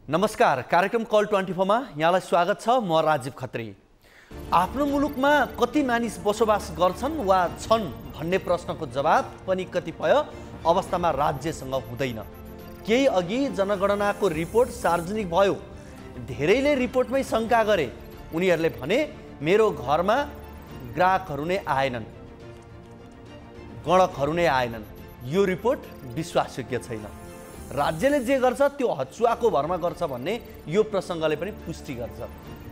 नमस्कार, कार्यक्रम कल 24 मा यहाँलाई स्वागत छ। म राजीव खत्री। आफ्नो मुलुकमा कति मानिस बसोबास गर्छन् वा छन् भन्ने प्रश्नको जवाब पनि कतिपय अवस्थामा राज्यसँग हुँदैन। केही अघि जनगणनाको रिपोर्ट सार्वजनिक भयो। धेरैले रिपोर्टमै शंका गरे। उनीहरूले भने मेरो घरमा ग्राहकहरू नै आएनन्, गणकहरू नै आएनन्। यो रिपोर्ट विश्वासयोग्य छैन। राज्यले जे गर्छ त्यो हचुवाको भरमा गर्छ भन्ने यो प्रसङ्गले पनि पुष्टि गर्छ।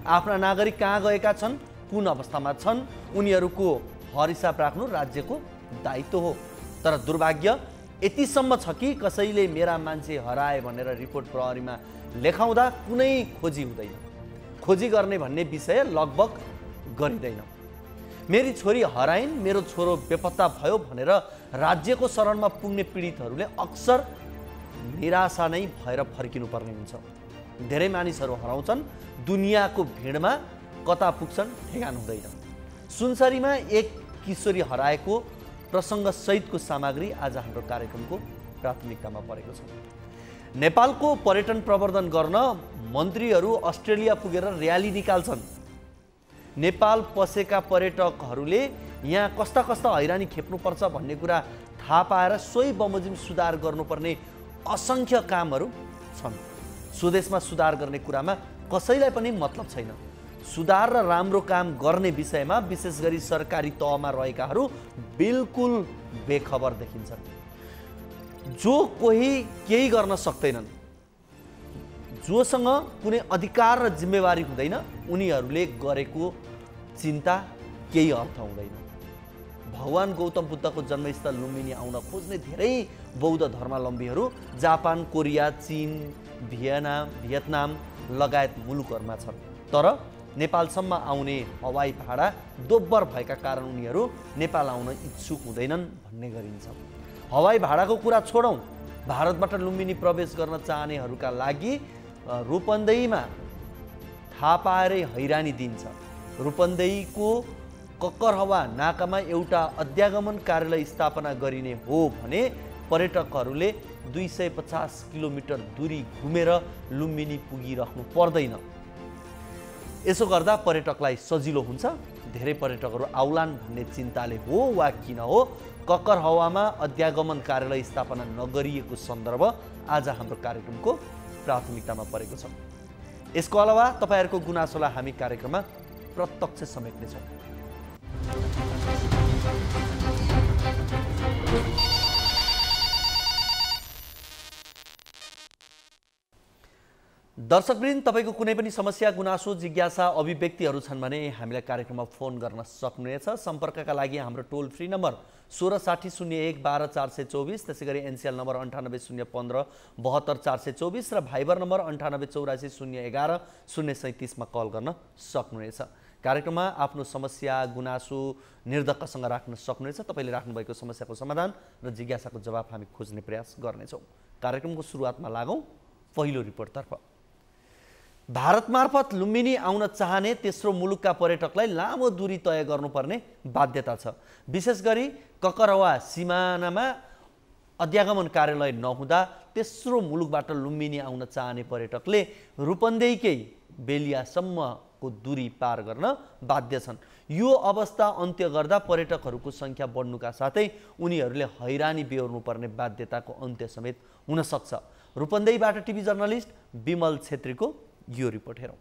आफ्ना नागरिक कहाँ गएका छन्, कुन अवस्थामा छन्, उनीहरूको हरहिसाब राख्नु राज्यको दायित्व हो। तर दुर्भाग्य यतिसम्म छ कि कसैले मेरा मान्छे हराए भनेर रिपोर्ट प्रहरीमा लेखाउँदा कुनै खोजी हुँदैन। खोजी गर्ने भन्ने विषय लगभग गरिँदैन। मेरी छोरी हराइन्, मेरो छोरो बेपत्ता भयो भनेर राज्यको शरणमा पुग्ने पीडितहरूले अक्सर निराशा नै भएर फर्किनुपर्ने हुन्छ। धेरै मानिसहरू हराउँछन्, दुनियाँको भिडमा कता पुग्छन् ठेगान हुँदैन। सुनसरीमा एक किशोरी हराएको प्रसङ्ग सहितको सामग्री आज हाम्रो कार्यक्रमको प्राथमिकतामा परेको छ। नेपालको पर्यटन प्रवर्धन गर्न मन्त्रीहरू अस्ट्रेलिया पुगेर र्याली निकाल्छन्। नेपाल पसेका पर्यटकहरूले यहाँ कस्ता कस्ता हैरानी खेप्नुपर्छ भन्ने कुरा थाहा पाएर सोही बमोजिम सुधार गर्नुपर्ने असंख्य कामहरू छन्। स्वदेशमा सुधार गर्ने कुरामा कसैलाई पनि मतलब छैन। सुधार र राम्रो काम गर्ने विषयमा विशेष गरी सरकारी तहमा रहेकाहरू बिल्कुल बेखबर देखिन्छन्। जो कोही केही गर्न सक्दैनन्, जोसँग कुनै अधिकार र जिम्मेवारी हुँदैन, उनीहरूले गरेको चिन्ता केही अर्थ हुँदैन। भगवान गौतम बुद्धको जन्मस्थल लुम्बिनी आउन खोज्ने धेरै बौद्ध धर्मावलम्बीहरू जापान, कोरिया, चीन, भियतनाम लगायत मुलुकहरूमा छन्। तर नेपालसम्म आउने हवाई भाडा दोब्बर भएका कारण उनीहरू नेपाल आउन इच्छुक हुँदैनन् भन्ने गरिन्छ। हवाई भाडाको कुरा छोडौँ, भारतबाट लुम्बिनी प्रवेश गर्न चाहनेहरूका लागि रूपन्देहीमा थाहा पाएरै हैरानी दिन्छ। रूपन्देहीको कक्करहवा नाकामा एउटा अध्यागमन कार्यालय स्थापना गरिने हो भने पर्यटकहरूले 250 किलोमिटर दूरी घुमेर लुम्बिनी पुगिराख्नु पर्दैन। यसो गर्दा पर्यटकलाई सजिलो हुन्छ। धेरै पर्यटकहरू आउलान् भन्ने चिन्ताले हो वा किन हो कक्करहवामा अध्यागमन कार्यालय स्थापना नगरिएको सन्दर्भ आज हाम्रो कार्यक्रमको प्राथमिकतामा परेको छ। यसको अलावा तपाईहरूको गुनासोलाई हामी कार्यक्रममा प्रत्यक्ष समेट्नेछौँ। दर्शकवृन्द, तपाईको कुनै पनि समस्या, गुनासो, जिज्ञासा, अभिव्यक्तिहरू छन् भने हामीलाई कार्यक्रममा फोन गर्न सक्नुहुनेछ। सम्पर्कका लागि हाम्रो टोल फ्री नम्बर 1660 01 12 424, त्यसै गरी एनसीएल नम्बर 98 015 72 424 र भाइबर नम्बर 98 84 011 037 मा कल गर्न सक्नुहुनेछ। कार्यक्रममा आफ्नो समस्या, गुनासो निर्धक्कसँग राख्न सक्नुहुनेछ। तपाईले राख्नुभएको समस्याको समाधान र जिज्ञासाको जवाब हामी खोज्ने प्रयास गर्नेछौँ। कार्यक्रमको सुरुवातमा लागौँ पहिलो रिपोर्टतर्फ। भारत मार्फत लुम्बिनी आउन चाहने तेस्रो मुलुकका पर्यटकलाई लामो दूरी तय गर्नुपर्ने बाध्यता छ। विशेष गरी कक्करहवा सिमानामा अध्यागमन कार्यालय नहुँदा तेस्रो मुलुकबाट लुम्बिनी आउन चाहने पर्यटकले रूपन्देहीकै बेलियासम्मको दूरी पार गर्न बाध्य छन्। यो अवस्था अन्त्य गर्दा पर्यटकहरूको सङ्ख्या बढ्नुका साथै उनीहरूले हैरानी बेहोर्नुपर्ने बाध्यताको अन्त्य समेत हुन सक्छ। रूपन्देहीबाट टिभी जर्नलिस्ट विमल छेत्रीको यो रिपोर्ट हेरौँ।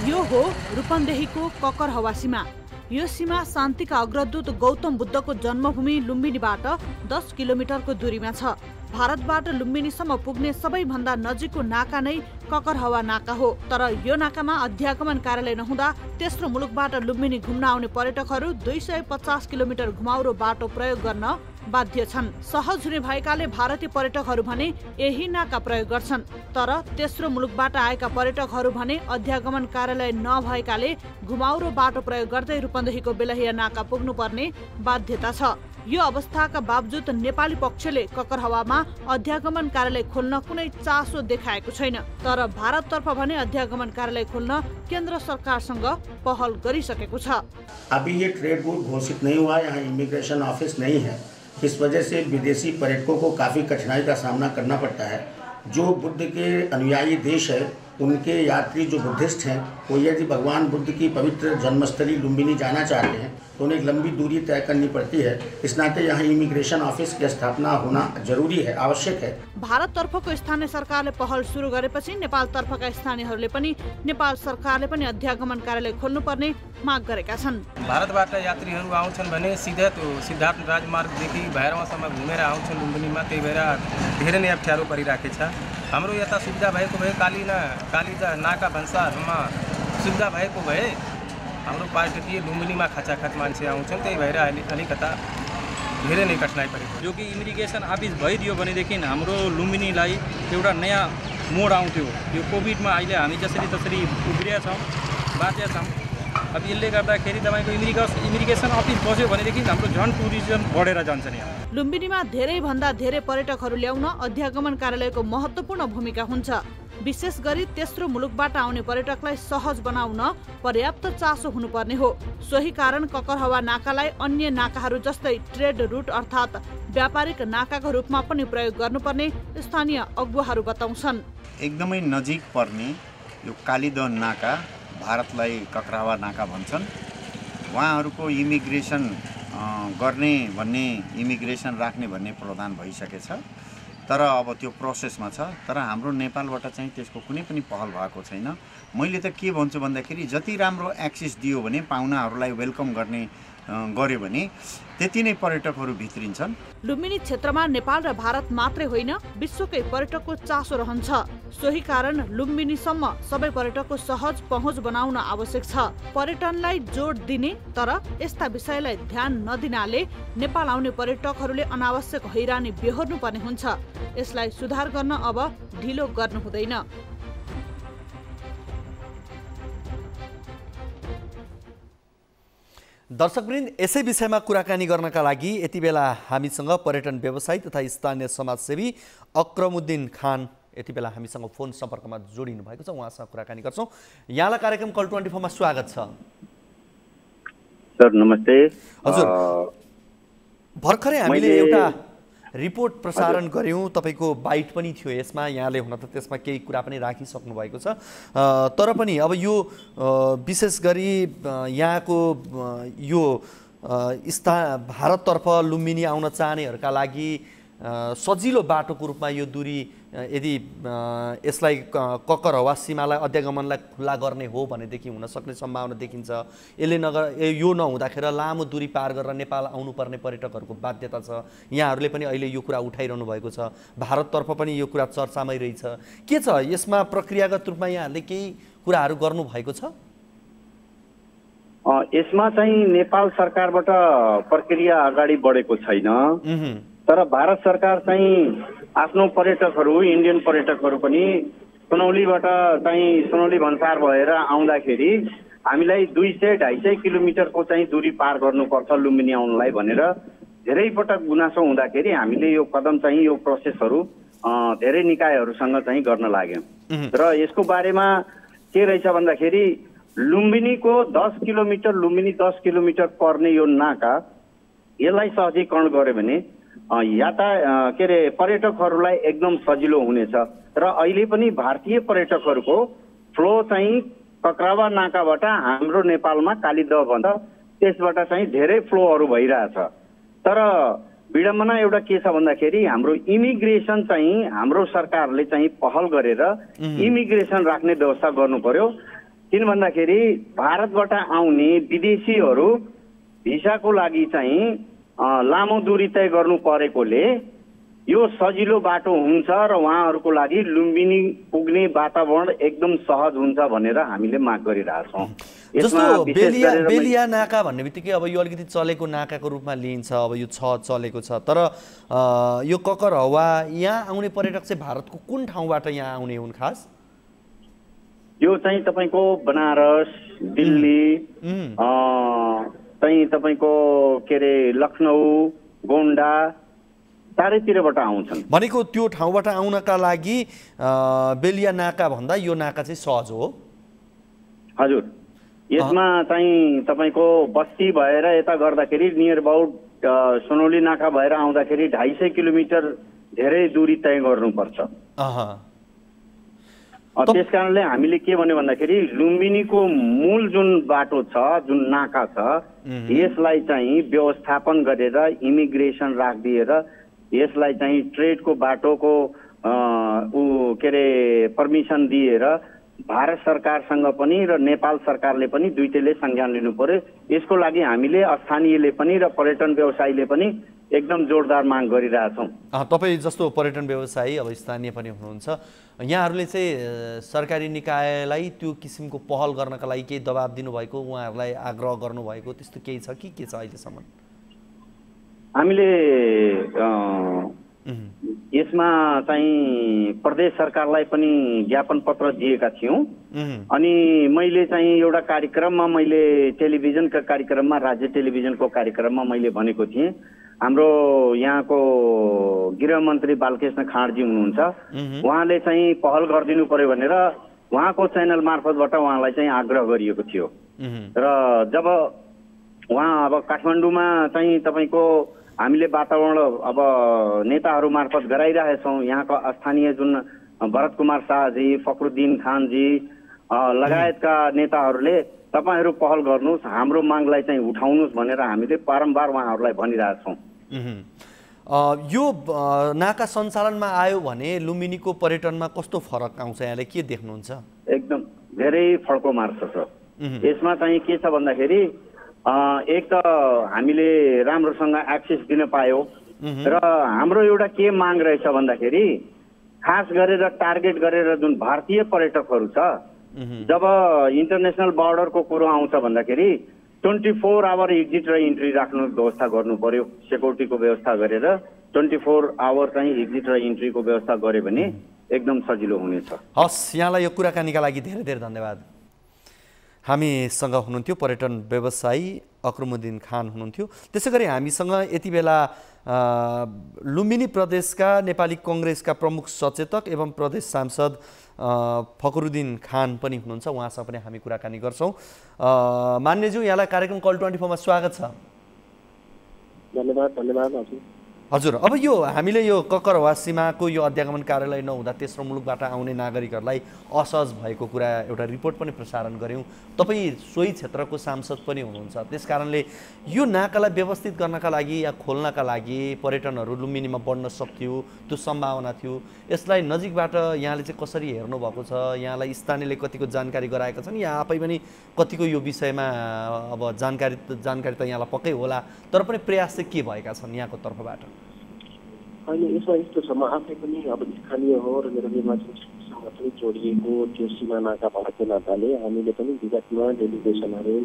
यो हो रूपन्देहीको कक्करहवा सीमा। यो सीमा शान्तिका अग्रदूत गौतम बुद्धको जन्मभूमि लुम्बिनीबाट 10 किलोमिटरको दूरीमा छ। भारतबाट लुम्बिनीसम्म पुग्ने सबैभन्दा नजिकको नाका नै कक्करहवा नाका हो। तर यो नाकामा अध्यागमन कार्यालय नहुँदा तेस्रो मुलुकबाट लुम्बिनी घुम्न आउने पर्यटकहरू 250 किलोमिटर घुमाउरो बाटो प्रयोग गर्न बाध्य छन्। सहज हुने भएकाले भारतीय पर्यटकहरू भने यही नाका प्रयोग गर्छन्। तर तेस्रो मुलुकबाट आएका पर्यटकहरू भने अध्यागमन कार्यालय नभएकाले घुमाउरो बाटो प्रयोग गर्दै रूपन्देहीको बेलहिया नाका पुग्नुपर्ने बाध्यता छ। यो अवस्थाका बावजुद नेपाली पक्षले ककरहवामा अध्यागमन कार्यालय खोल्न कुनै चासो देखाएको छैन। तर भारततर्फ भने अध्यागमन कार्यालय खोल्न केन्द्र सरकारसँग पहल गरिसकेको छ। अभी ये ट्रेड रूट घोषित नहीं हुआ, यहाँ इमिग्रेशन ऑफिस नहीं है। इस वजह से विदेशी पर्यटकों को काफ़ी कठिनाई का सामना करना पड़ता है। जो बुद्ध के अनुयायी देश है उनके यात्री जो बुद्धिस्ट हैं वो यदि भगवान बुद्ध की पवित्र जन्मस्थली लुम्बिनी जाना चाहते हैं तो उन्हें एक लंबी दूरी तय करनी पड़ती है। इस नाते यहाँ इमिग्रेशन ऑफिस की स्थापना होना जरूरी है, आवश्यक है। भारततर्फको स्थानीय सरकारले पहल सुरु गरेपछि नेपालतर्फका स्थानीयहरूले पनि नेपाल सरकारले पनि अध्यागमन कार्यालय खोल्नुपर्ने माग गरेका छन्। भारतबाट यात्रीहरू आउँछन् भने सिधै त्यो सिद्धार्थ राजमार्गदेखि भैरवासम्म घुमेर आउँछन् लुम्बिनीमा, त्यही भएर धेरै नै अप्ठ्यारो परिरहेको छ। हाम्रो यता सुविधा भएको भए कालीजा नाका भन्साहरूमा सुविधा भएको भए हाम्रो पार्टीले लुम्बिनीमा खाचाखाच मान्छे आउँछन्, त्यही भएर अलिकता धेरै नै कठिनाइ परेको। जो कि इमिग्रेसन अफिस भइदियो भनेदेखि हाम्रो लुम्बिनीलाई एउटा नयाँ मोड आउँथ्यो। यो कोभिडमा अहिले हामी जसरी तसरी उब्रिया छौँ, बाँचेका छौँ। अब यसले गर्दाखेरि तपाईँको इमिग्रेसन अफिस बस्यो भनेदेखि हाम्रो झन् टुरिज्म बढेर जान्छ नि। लुम्बिनीमा धेरैभन्दा धेरै पर्यटकहरू ल्याउन अध्यागमन कार्यालयको महत्त्वपूर्ण भूमिका हुन्छ। विशेष गरी तेस्रो मुलुकबाट आउने पर्यटकलाई सहज बनाउन पर्याप्त चासो हुनुपर्ने हो। सोही कारण ककरहवा नाकालाई अन्य नाकाहरू जस्तै ट्रेड रूट अर्थात् व्यापारिक नाकाको रूपमा पनि प्रयोग गर्नुपर्ने स्थानीय अगुवाहरू बताउँछन्। एकदमै नजिक पर्ने यो कालीदह नाका, भारतलाई ककरहवा नाका भन्छन्, उहाँहरूको इमिग्रेसन गर्ने भन्ने, इमिग्रेसन राख्ने भन्ने प्रावधान भइसकेछ। तर अब त्यो प्रोसेसमा छ। तर हाम्रो नेपालबाट चाहिँ त्यसको कुनै पनि पहल भएको छैन। मैले त के भन्छु भन्दाखेरि जति राम्रो एक्सेस दियो भने, पाहुनाहरूलाई वेलकम गर्यो भने त्यति नै पर्यटकहरू भित्रिन्छन्। लुम्बिनी क्षेत्रमा नेपाल र भारत मात्रै होइन, विश्वकै पर्यटकको चासो रहन्छ। सोही कारण लुम्बिनीसम्म सबै पर्यटकको सहज पहुँच बनाउन आवश्यक छ। पर्यटनलाई जोड दिने तर यस्ता विषयलाई ध्यान नदिनाले नेपाल आउने पर्यटकहरूले अनावश्यक हैरानी बेहोर्नुपर्ने हुन्छ। यसलाई सुधार गर्न अब ढिलो गर्नु हुँदैन। दर्शकवृन्द, यसै विषयमा कुराकानी गर्नका लागि यति बेला हामीसँग पर्यटन व्यवसायी तथा स्थानीय समाजसेवी अक्रमुद्दिन खान यति बेला हामीसँग फोन सम्पर्कमा जोडिनु भएको छ। उहाँसँग कुराकानी गर्छौँ। यहाँलाई कार्यक्रम कल 24 मा स्वागत छ। सर नमस्ते। हजुर, भर्खरै हामीले एउटा रिपोर्ट प्रसारण गऱ्यौँ, तपाईँको बाइट पनि थियो यसमा। यहाँले हुन त त्यसमा केही कुरा पनि राखिसक्नु भएको छ, तर पनि अब यो विशेष गरी यहाँको यो भारततर्फ लुम्बिनी आउन चाहनेहरूका लागि सजिलो बाटोको रूपमा यो दूरी यदि यसलाई ककरहवा सीमालाई अध्यागमनलाई खुल्ला गर्ने हो भनेदेखि हुन सक्ने सम्भावना देखिन्छ। यो नहुँदाखेरि लामो दूरी पार गरेर नेपाल आउनुपर्ने पर्यटकहरूको बाध्यता छ। यहाँहरूले पनि अहिले यो कुरा उठाइरहनु भएको छ। भारततर्फ पनि यो कुरा चर्चामै रहेछ। के छ यसमा प्रक्रियागत रूपमा यहाँहरूले केही कुराहरू गर्नुभएको छ? यसमा चाहिँ नेपाल सरकारबाट प्रक्रिया अगाडि बढेको छैन। तर भारत सरकार चाहिँ आफ्नो पर्यटकहरू, इन्डियन पर्यटकहरू पनि सुनौलीबाट चाहिँ सुनौली भन्सार भएर आउँदाखेरि हामीलाई 200-250 किलोमिटरको चाहिँ दूरी पार गर्नुपर्छ लुम्बिनी आउनलाई भनेर धेरै पटक गुनासो हुँदाखेरि हामीले यो कदम चाहिँ यो प्रोसेसहरू धेरै निकायहरूसँग चाहिँ गर्न लाग्यौँ। र यसको बारेमा के रहेछ भन्दाखेरि लुम्बिनीको 10 किलोमिटर, लुम्बिनी 10 किलोमिटर पर्ने यो नाका, यसलाई सहजीकरण गर्यो भने पर्यटकहरूलाई एकदम सजिलो हुनेछ। र अहिले पनि भारतीय पर्यटकहरूको फ्लो चाहिँ ककरहवा नाकाबाट हाम्रो नेपालमा कालीदह भन्छ, त्यसबाट चाहिँ धेरै फ्लोहरू भइरहेछ। तर विडम्बना एउटा के छ भन्दाखेरि हाम्रो इमिग्रेसन चाहिँ हाम्रो सरकारले चाहिँ पहल गरेर इमिग्रेसन राख्ने व्यवस्था गर्नु पर्यो। किन भन्दाखेरि भारतबाट आउने विदेशीहरू भिसाको लागि चाहिँ लामो दूरी तय गर्नु परेकोले यो सजिलो बाटो हुन्छ र उहाँहरूको लागि लुम्बिनी पुग्ने वातावरण एकदम सहज हुन्छ भनेर हामीले माग गरिरहेछौँ। जस्तो बेलिया नाका भन्ने बित्तिकै अब यो अलिकति चलेको नाकाको रूपमा लिइन्छ। अब यो चलेको छ, तर यो ककरहवा यहाँ आउने पर्यटक चाहिँ भारतको कुन ठाउँबाट यहाँ आउने हुन् खास? यो चाहिँ तपाईँको बनारस, दिल्ली, चाहिँ तपाईँको के अरे लखनऊ, गोन्डा चारैतिरबाट आउँछन्। भनेको त्यो ठाउँबाट आउनका लागि बेलिया नाका भन्दा यो नाका चाहिँ सहज हो? हजुर, यसमा चाहिँ तपाईँको बस्ती भएर यता गर्दाखेरि नियर अबाउट सुनौली नाका भएर आउँदाखेरि 250 किलोमिटर धेरै दूरी तय गर्नुपर्छ। त्यस कारणले हामीले के भन्यो भन्दाखेरि लुम्बिनीको मूल जुन बाटो छ, जुन नाका छ, यसलाई चाहिँ व्यवस्थापन गरेर इमिग्रेसन राखिदिएर यसलाई चाहिँ ट्रेडको बाटोको के अरे पर्मिसन दिएर भारत सरकारसँग पनि र नेपाल सरकारले पनि दुईटैले संज्ञान लिनु पर्यो। यसको लागि हामीले स्थानीयले पनि र पर्यटन व्यवसायीले पनि एकदम जोरदार माग गरिरहेछौँ। तपाईँ जस्तो पर्यटन व्यवसायी अब स्थानीय पनि हुनुहुन्छ, यहाँहरूले चाहिँ सरकारी निकायलाई त्यो किसिमको पहल गर्नका लागि केही दबाब दिनुभएको, उहाँहरूलाई आग्रह गर्नुभएको त्यस्तो केही छ कि के छ अहिलेसम्म? हामीले यसमा चाहिँ प्रदेश सरकारलाई पनि ज्ञापन पत्र दिएका थियौँ। अनि मैले चाहिँ एउटा कार्यक्रममा, मैले टेलिभिजनका कार्यक्रममा, राज्य टेलिभिजनको कार्यक्रममा मैले भनेको थिएँ, हाम्रो यहाँको गृहमन्त्री बालकृष्ण खाँडजी हुनुहुन्छ, उहाँले चाहिँ पहल गरिदिनु पर्यो भनेर उहाँको च्यानल मार्फतबाट उहाँलाई चाहिँ आग्रह गरिएको थियो। र जब उहाँ अब काठमाडौँमा चाहिँ तपाईँको हामीले वातावरण अब नेताहरू मार्फत गराइरहेछौँ, यहाँका स्थानीय जुन भरत कुमार शाहजी, फखरुद्दिन खानजी लगायतका नेताहरूले तपाईँहरू पहल गर्नुहोस्, हाम्रो मागलाई चाहिँ उठाउनुहोस् भनेर हामीले बारम्बार उहाँहरूलाई भनिरहेछौँ। यो नाका सञ्चालनमा आयो भने लुम्बिनीको पर्यटनमा कस्तो फरक आउँछ, यहाँले के देख्नुहुन्छ? एकदम धेरै फड्को मार्छ सर। यसमा चाहिँ के छ भन्दाखेरि एक त हामीले राम्रोसँग एक्सेस दिन पायौँ र हाम्रो एउटा के माग रहेछ भन्दाखेरि खास गरेर टार्गेट गरेर जुन भारतीय पर्यटकहरू छ, जब इन्टरनेसनल बोर्डरको कुरो आउँछ भन्दाखेरि 24 आवर एक्जिट र इन्ट्री राख्नु व्यवस्था गर्नु पर्यो। सेक्युरिटीको व्यवस्था गरेर 24 आवर चाहिँ एक्जिट र इन्ट्रीको व्यवस्था गर्यो भने एकदम सजिलो हुनेछ। हस्, यहाँलाई यो कुराकानीका लागि धेरै धेरै धन्यवाद। हामीसँग हुनुहुन्थ्यो पर्यटन व्यवसायी अक्रुमुद्दिन खान हुनुहुन्थ्यो। त्यसै गरी हामीसँग यति बेला लुम्बिनी प्रदेशका नेपाली कङ्ग्रेसका प्रमुख सचेतक एवं प्रदेश सांसद फखरुद्दिन खान पनि हुनुहुन्छ, उहाँसँग पनि हामी कुराकानी गर्छौँ। मान्यज्यू, यहाँलाई कार्यक्रम कल 24 मा स्वागत छ। धन्यवाद। धन्यवाद हजुर। अब यो हामीले यो ककरवा सीमाको यो अध्यागमन कार्यालय नहुँदा तेस्रो मुलुकबाट आउने नागरिकहरूलाई असहज भएको कुरा एउटा रिपोर्ट पनि प्रसारण गऱ्यौँ। तपाईँ सोही क्षेत्रको सांसद पनि हुनुहुन्छ, त्यस कारणले यो नाकालाई व्यवस्थित गर्नका लागि या खोल्नका लागि पर्यटनहरू लुम्बिनीमा बढ्न सक्थ्यो, त्यो सम्भावना थियो। यसलाई नजिकबाट यहाँले चाहिँ कसरी हेर्नुभएको छ? यहाँलाई स्थानीयले कतिको जानकारी गराएका छन् या आफै पनि कतिको यो विषयमा अब जानकारी त यहाँलाई पक्कै होला, तर पनि प्रयास चाहिँ के भएका छन् यहाँको तर्फबाट? अहिले यसमा यस्तो छ, म आफै पनि अब स्थानीय हो र मेरो निर्वाचनसँग पनि जोडिएको त्यो सीमा नाका भएको नाताले हामीले पनि विगतमा डेलिगेसनहरू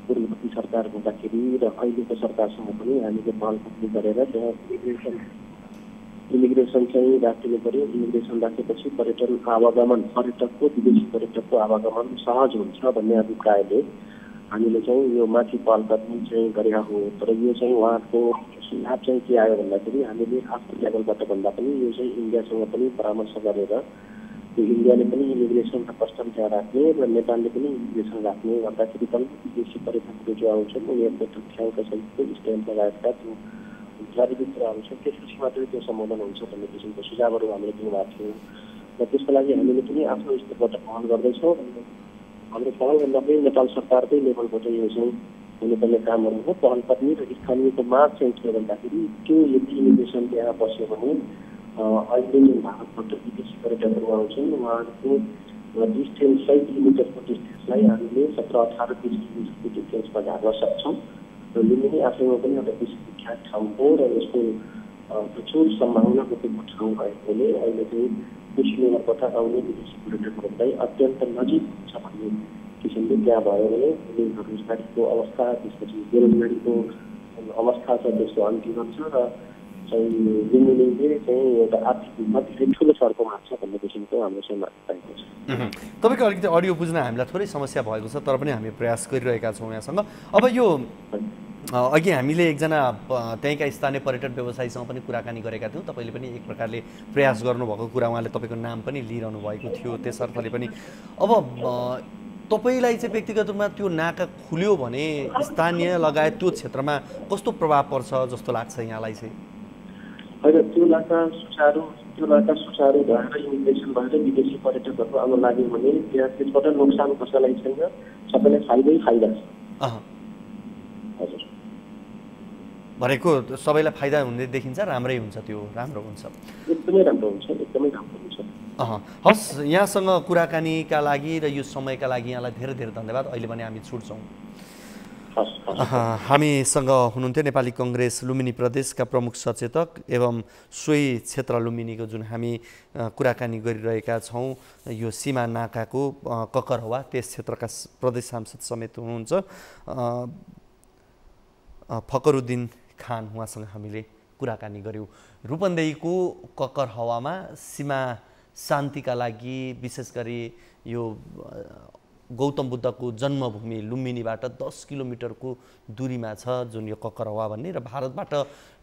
पूर्ववर्ती सरकार हुँदाखेरि र अहिलेको सरकारसँग पनि हामीले पहल गरेर त्यहाँ इमिग्रेसन चाहिँ राखिनु पर्यो। इमिग्रेसन राखेपछि पर्यटन आवागमन, पर्यटकको विदेशी पर्यटकको आवागमन सहज हुन्छ भन्ने अभिप्रायले हामीले चाहिँ यो माथि पहल गर्ने चाहिँ गरेका हो। तर यो चाहिँ उहाँको सुझाव चाहिँ के आयो भन्दाखेरि हामीले आफ्नो लेभलबाट भन्दा पनि यो चाहिँ इन्डियासँग पनि परामर्श गरेर यो इन्डियाले पनि इमिग्रेसन र कस्टम त्यहाँ राख्ने र नेपालले पनि इमिग्रेसन राख्ने गर्दाखेरि पनि विदेशी पर्यटकहरू जो आउँछन् उनीहरूको तथ्याङ्क सहितको स्ट्याम्प लगायतका त्यो जरुरी कुराहरू छ, त्यसपछि मात्रै त्यो सम्बोधन हुन्छ भन्ने किसिमको सुझावहरू हामीले दिनुभएको थियो। र त्यसको लागि हामीले पनि आफ्नो स्तरबाट पहल गर्दैछौँ। हाम्रो पहलभन्दा पनि नेपाल सरकारकै लेभलबाट यो चाहिँ हुनुपर्ने कामहरू हो। पहल गर्ने र स्थानीयको माग चाहिँ के भन्दाखेरि त्यो यदि इमिग्रेसन त्यहाँ बस्यो भने अहिले भारतबाट विदेशी पर्यटकहरू आउँछन्, उहाँहरूको डिस्टेन्स 100 किलोमिटरको डिस्टेन्सलाई हामीले 17-18 किलोमिटरको डिस्टेन्समा झार्न सक्छौँ। र लुम्बिनी आफैमा पनि एउटा विश्वविख्यात ठाउँ हो र यसको प्रचुर सम्भावना बोकेको ठाउँ भएकोले अहिले चाहिँ कुशीनगरबाट आउने विदेशी पर्यटकहरूलाई अत्यन्त नजिक छ भन्ने किसिमले त्यहाँ भयो भने रोजगारीको अवस्था, त्यसपछि बेरोजगारीको अवस्था छ त्यसको अन्त्य गर्छ र चाहिँ लुम्बिनीले चाहिँ एउटा आर्थिक रूपमा धेरै ठुलो सर्को मार्छ भन्ने किसिमको हाम्रो चाहिँ मान्यता छ। तपाईँको अलिकति अडियो बुझ्न हामीलाई थोरै समस्या भएको छ, तर पनि हामी प्रयास गरिरहेका छौँ यहाँसँग। अब यो अघि हामीले एकजना त्यहीँका स्थानीय पर्यटन व्यवसायीसँग पनि कुराकानी गरेका थियौँ। तपाईँले पनि एक प्रकारले प्रयास गर्नुभएको कुरा उहाँले तपाईँको नाम पनि लिइरहनु भएको थियो। त्यसर्थले पनि अब तपाईँलाई चाहिँ व्यक्तिगत रूपमा त्यो नाका खुल्यो भने स्थानीय लगायत त्यो क्षेत्रमा कस्तो प्रभाव पर्छ जस्तो लाग्छ यहाँलाई चाहिँ? होइन, त्यो नाका सुचारू भएर इमिग्रेसन भएर विदेशी पर्यटकहरू आउन लाग्यो भने त्यहाँ त्यसबाट नोक्सान कसैलाई छैन, सबैलाई फाइदा छ। हजुर, भनेको सबैलाई फाइदा हुने देखिन्छ, राम्रै हुन्छ, त्यो राम्रो हुन्छ, एकदमै राम्रो हुन्छ, एकदमै राम्रो हुन्छ। हस्, यहाँसँग कुराकानीका लागि र यो समयका लागि यहाँलाई धेरै धेरै धन्यवाद। अहिले भने हामी छुट्छौँ। हामीसँग हुनुहुन्थ्यो नेपाली कङ्ग्रेस लुम्बिनी प्रदेशका प्रमुख सचेतक एवं सोही क्षेत्र लुम्बिनीको जुन हामी कुराकानी गरिरहेका छौँ, यो सीमा नाकाको ककरहवा त्यस क्षेत्रका प्रदेश सांसद समेत हुनुहुन्छ फकरुद्दिन खान। उहाँसँग हामीले कुराकानी गऱ्यौँ। रूपन्देहीको ककरहवामा सीमा शान्तिका लागि विशेष गरी यो गौतम बुद्धको जन्मभूमि लुम्बिनीबाट 10 किलोमिटरको दूरीमा छ जुन यो ककरहवा भन्ने, र भारतबाट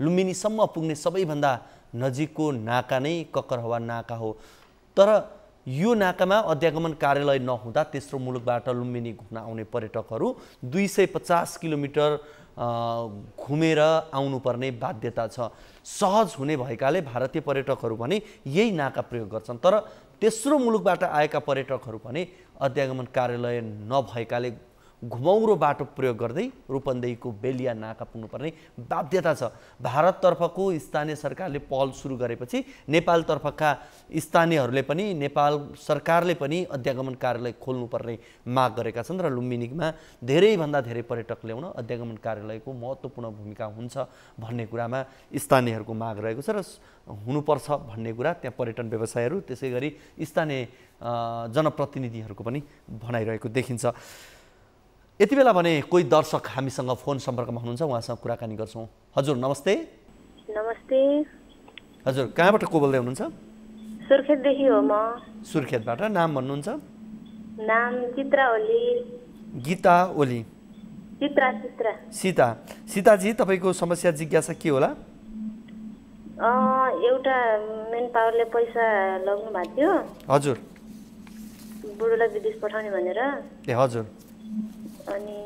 लुम्बिनीसम्म पुग्ने सबैभन्दा नजिकको नाका नै ककरहवा नाका हो। तर यो नाकामा अध्यागमन कार्यालय नहुँदा तेस्रो मुलुकबाट लुम्बिनी घुम्न आउने पर्यटकहरू 250 किलोमिटर घुमेर आउनुपर्ने बाध्यता छ। सहज हुने भएकाले भारतीय पर्यटकहरू भने यही नाका प्रयोग गर्छन्, तर तेस्रो मुलुकबाट आएका पर्यटकहरू भने अध्यागमन कार्यालय नभएकाले घुमौरो बाटो प्रयोग गर्दै रूपन्देहीको बेलिया नाका पुग्नुपर्ने बाध्यता छ। भारततर्फको स्थानीय सरकारले पहल सुरु गरेपछि नेपालतर्फका स्थानीयहरूले पनि नेपाल सरकारले पनि अध्यागमन कार्यालय खोल्नुपर्ने माग गरेका छन् र लुम्बिनीमा धेरैभन्दा धेरै पर्यटक ल्याउन अध्यागमन कार्यालयको महत्त्वपूर्ण भूमिका हुन्छ भन्ने कुरामा स्थानीयहरूको माग रहेको छ र हुनुपर्छ भन्ने कुरा त्यहाँ पर्यटन व्यवसायहरू त्यसै गरी स्थानीय जनप्रतिनिधिहरूको पनि भनाइरहेको देखिन्छ। यति बेला भने कोही दर्शक हामीसँग फोन सम्पर्कमा हुनुहुन्छ, उहाँसँग कुराकानी गर्छौँ। हजुर नमस्ते। नमस्ते। हजुर कहाँबाट को बोल्दै हुनुहुन्छ? सुर्खेतदेखि हो म। सुर्खेतबाट। नाम भन्नुहुन्छ? नाम चित्रा ओली। गीता ओली। सीता। सीताजी, तपाईँको समस्या जिज्ञासा के होला? एउटा मेन पावरले पैसा लग्नु भएको थियो। हजुर। बुढोलाई विदेश पठाउने भनेर। ए हजुर। अनि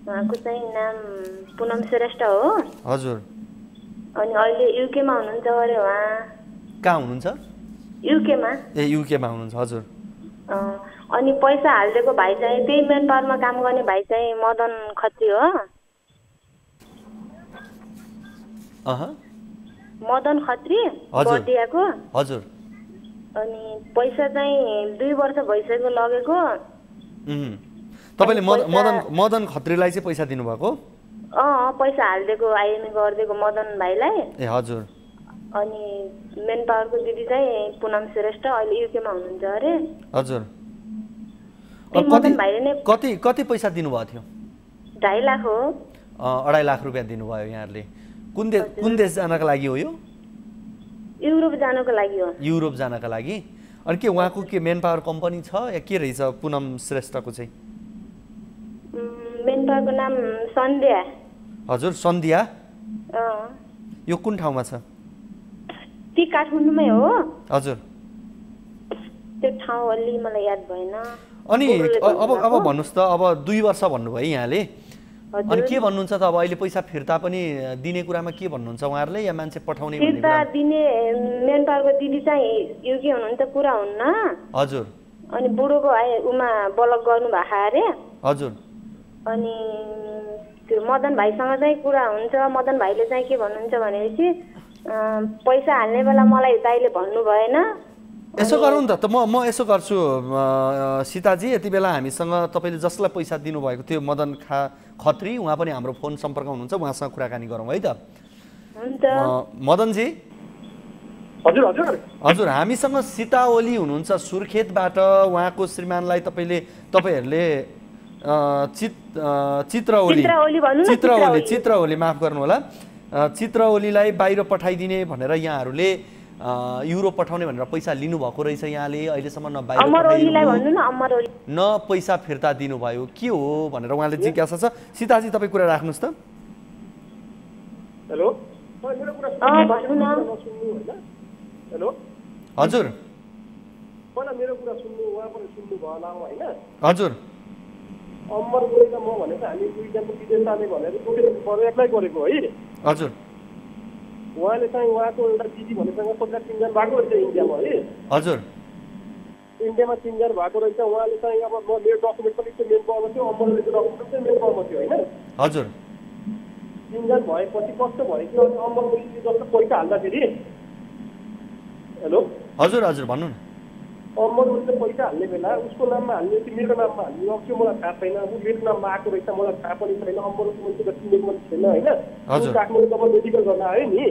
उहाँको चाहिँ नाम पुनम श्रेष्ठ हो। हजुर। अनि अहिले युकेमा हुनुहुन्छ अरे उहाँ। कहाँ हुनुहुन्छ? युकेमा। ए युकेमा हुनुहुन्छ। हजुर। अनि पैसा हालिदिएको भाइ चाहिँ त्यही मेन पावरमा काम गर्ने भाइ चाहिँ मदन खत्री हो। मदन खत्री बर्दियाको। हजुर। अनि पैसा चाहिँ 2 वर्ष भइसक्यो लगेको। तपाईले मदन खत्रीलाई चाहिँ पैसा दिनुभएको? पैसा हालिदिएको आइएमए गरिदिएको मदन भाइलाई। ए हजुर। अनि मेन पावरको दिदी चाहिँ पुनम श्रेष्ठ अहिले युकेमा हुनुहुन्छ अरे। हजुर। मदन भाइले नै कति पैसा दिनुभएको थियो? 2.5 लाख हो। 2.5 लाख रुपियाँ दिनुभयो यहाँहरूले। कुन देश जानका लागि हो यो? युरोप जानको लागि हो। युरोप जानका लागि। अनि के उहाँको के मेन पावर कम्पनी छ या के रहेछ पुनम श्रेष्ठको चाहिँ? मेन पावरको नाम सन्ध्या। हजुर सन्ध्या। यो कुन ठाउँमा छ? ती काठमाडौँमै हो। हजुर। त्यो ठाउँ अलि मलाई याद भएन। अनि अब भन्नुहोस् त, अब 2 वर्ष भन्नुभयो यहाँले, अनि के भन्नुहुन्छ त? अब अहिले पैसा फिर्ता पनि दिने कुरामा के भन्नुहुन्छ उहाँहरूले या मान्छे पठाउने भन्ने कुरा? फिर्ता दिने मेन पावरको दिदी चाहिँ युके हुनुहुन्छ, पुरा हुन्न। हजुर। अनि बुढोको उमा ब्लक गर्नु भएको अरे। हजुर। अनि त्यो मदन भाइसँग चाहिँ कुरा हुन्छ। मदन भाइले चाहिँ के भन्नुहुन्छ भनेपछि पैसा हाल्ने बेला मलाई दाइले भन्नु भएन। यसो गरौँ त म यसो गर्छु सीताजी, यति बेला हामीसँग तपाईँले जसलाई पैसा दिनुभएको थियो मदन खत्री, उहाँ पनि हाम्रो फोन सम्पर्कमा हुनुहुन्छ, उहाँसँग कुराकानी गरौँ है त। हुन्छ। मदनजी। हजुर हजुर। हजुर हामीसँग सीता ओली हुनुहुन्छ सुर्खेतबाट। उहाँको श्रीमानलाई तपाईँहरूले चित्र ओली माफ गर्नु होला, चित्र ओलीलाई बाहिर पठाइदिने भनेर यहाँहरूले युरोप पठाउने भनेर पैसा लिनुभएको रहेछ यहाँले। अहिलेसम्म न बाहिर न पैसा फिर्ता दिनुभयो, के हो भनेर उहाँले जिज्ञासा छ। सीताजी तपाईँ कुरा राख्नुहोस् त। हेलो मेरो कुरा भन्नु न नसुन्नु हैन हेलो हजुर पहिला मेरो कुरा सुन्नु उहाँ पनि सुन्नु भयो होला हैन हजुर अमर गोरेका म भनेको हामी दुईजना विदेश जाने भनेर टोटल एप्लाई गरेको है हजुर उहाँले चाहिँ उहाँको एउटा दिदी भनेसँग पहिला 3 जना भएको रहेछ इन्डियामा है हजुर इन्डियामा 3 जना भएको रहेछ उहाँले चाहिँ अब म मेरो डकुमेन्ट पनि त्यो मेन पाउनु थियो अमरले डकुमेन्ट चाहिँ मेन पाउनु थियो हैन हजुर 3 जना भएपछि कस्तो भयो कि अनि अमरले जस्तो पैसा हाल्दाखेरि हेलो हजुर हजुर भन्नु न अमरले पैसा हाल्ने बेला उसको नाममा हाल्ने कि मेरो नाममा हाल्ने अब त्यो मलाई थाहा छैन ऊ मेरो नाममा आएको रहेछ मलाई थाहा पनि छैन अमरको मान्छेको चिनेको पनि छैन होइन काठमाडौँ जब मेडिकल गर्न आयो नि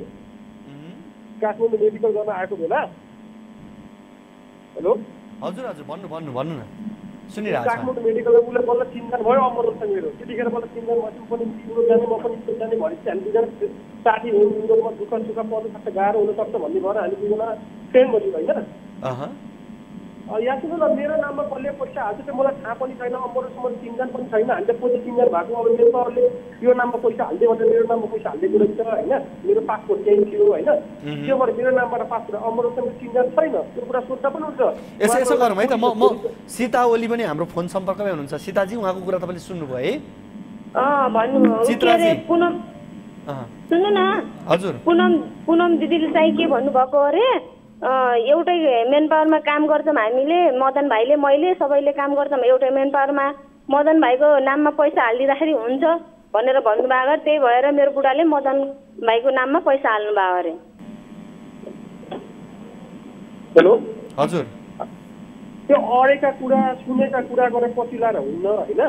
काठमाडौँ मेडिकल गर्न आएको बेला हेलो हजुर हजुर भन्नु भन्नु भन्नु न सुनिरहेको छ काठमाडौँ मेडिकल उसले बल्ल 3 जना भयो अमरसँग मेरो त्यतिखेर बल्ल 3 जना माथि पनि युरोप जाने म पनि युरोप जाने भनेपछि हामी दुईजना साथी हो युरोपमा दुःख सुख पर्नु सक्छ गाह्रो हुनसक्छ भन्ने भएर हामी दुईजना फ्रेन्ड बन्यौँ होइन यहाँ सुन्नु न मेरो नाममा कसले पैसा हाल्छ त्यो मलाई थाहा पनि छैन अमरसम्म 3 जना पनि छैन हामीले पैसा 3 जना भएको अब मेरो पावरले यो नाममा पैसा हाल्दै भनेर मेरो नाममा पैसा हालिदिएको रहेछ होइन मेरो पासपोर्ट चेन्ज थियो होइन त्यो भएर मेरो नामबाट पासपोर्ट अमरसम्म 3 जना छैन त्यो कुरा सोध्दा पनि हुन्छ यसो गरौँ है त म सीता ओली पनि हाम्रो फोन सम्पर्कमै हुनुहुन्छ सीताजी उहाँको कुरा तपाईँले सुन्नुभयो है भन्नु चित्राजी सुन्नु न हजुर पुनम दिदीले चाहिँ के भन्नुभएको अरे एउटै मेन पावरमा काम गर्छौँ हामीले मदन भाइले मैले सबैले काम गर्छौँ एउटै मेन पावरमा मदन भाइको नाममा पैसा हालिदिँदाखेरि हुन्छ भनेर भन्नुभएको त्यही भएर मेरो बुढाले मदन भाइको नाममा पैसा हाल्नु भयो अरे हेलो हजुर त्यो अडेका कुरा सुनेका कुरा गरेर पछि लाएर हुन्न होइन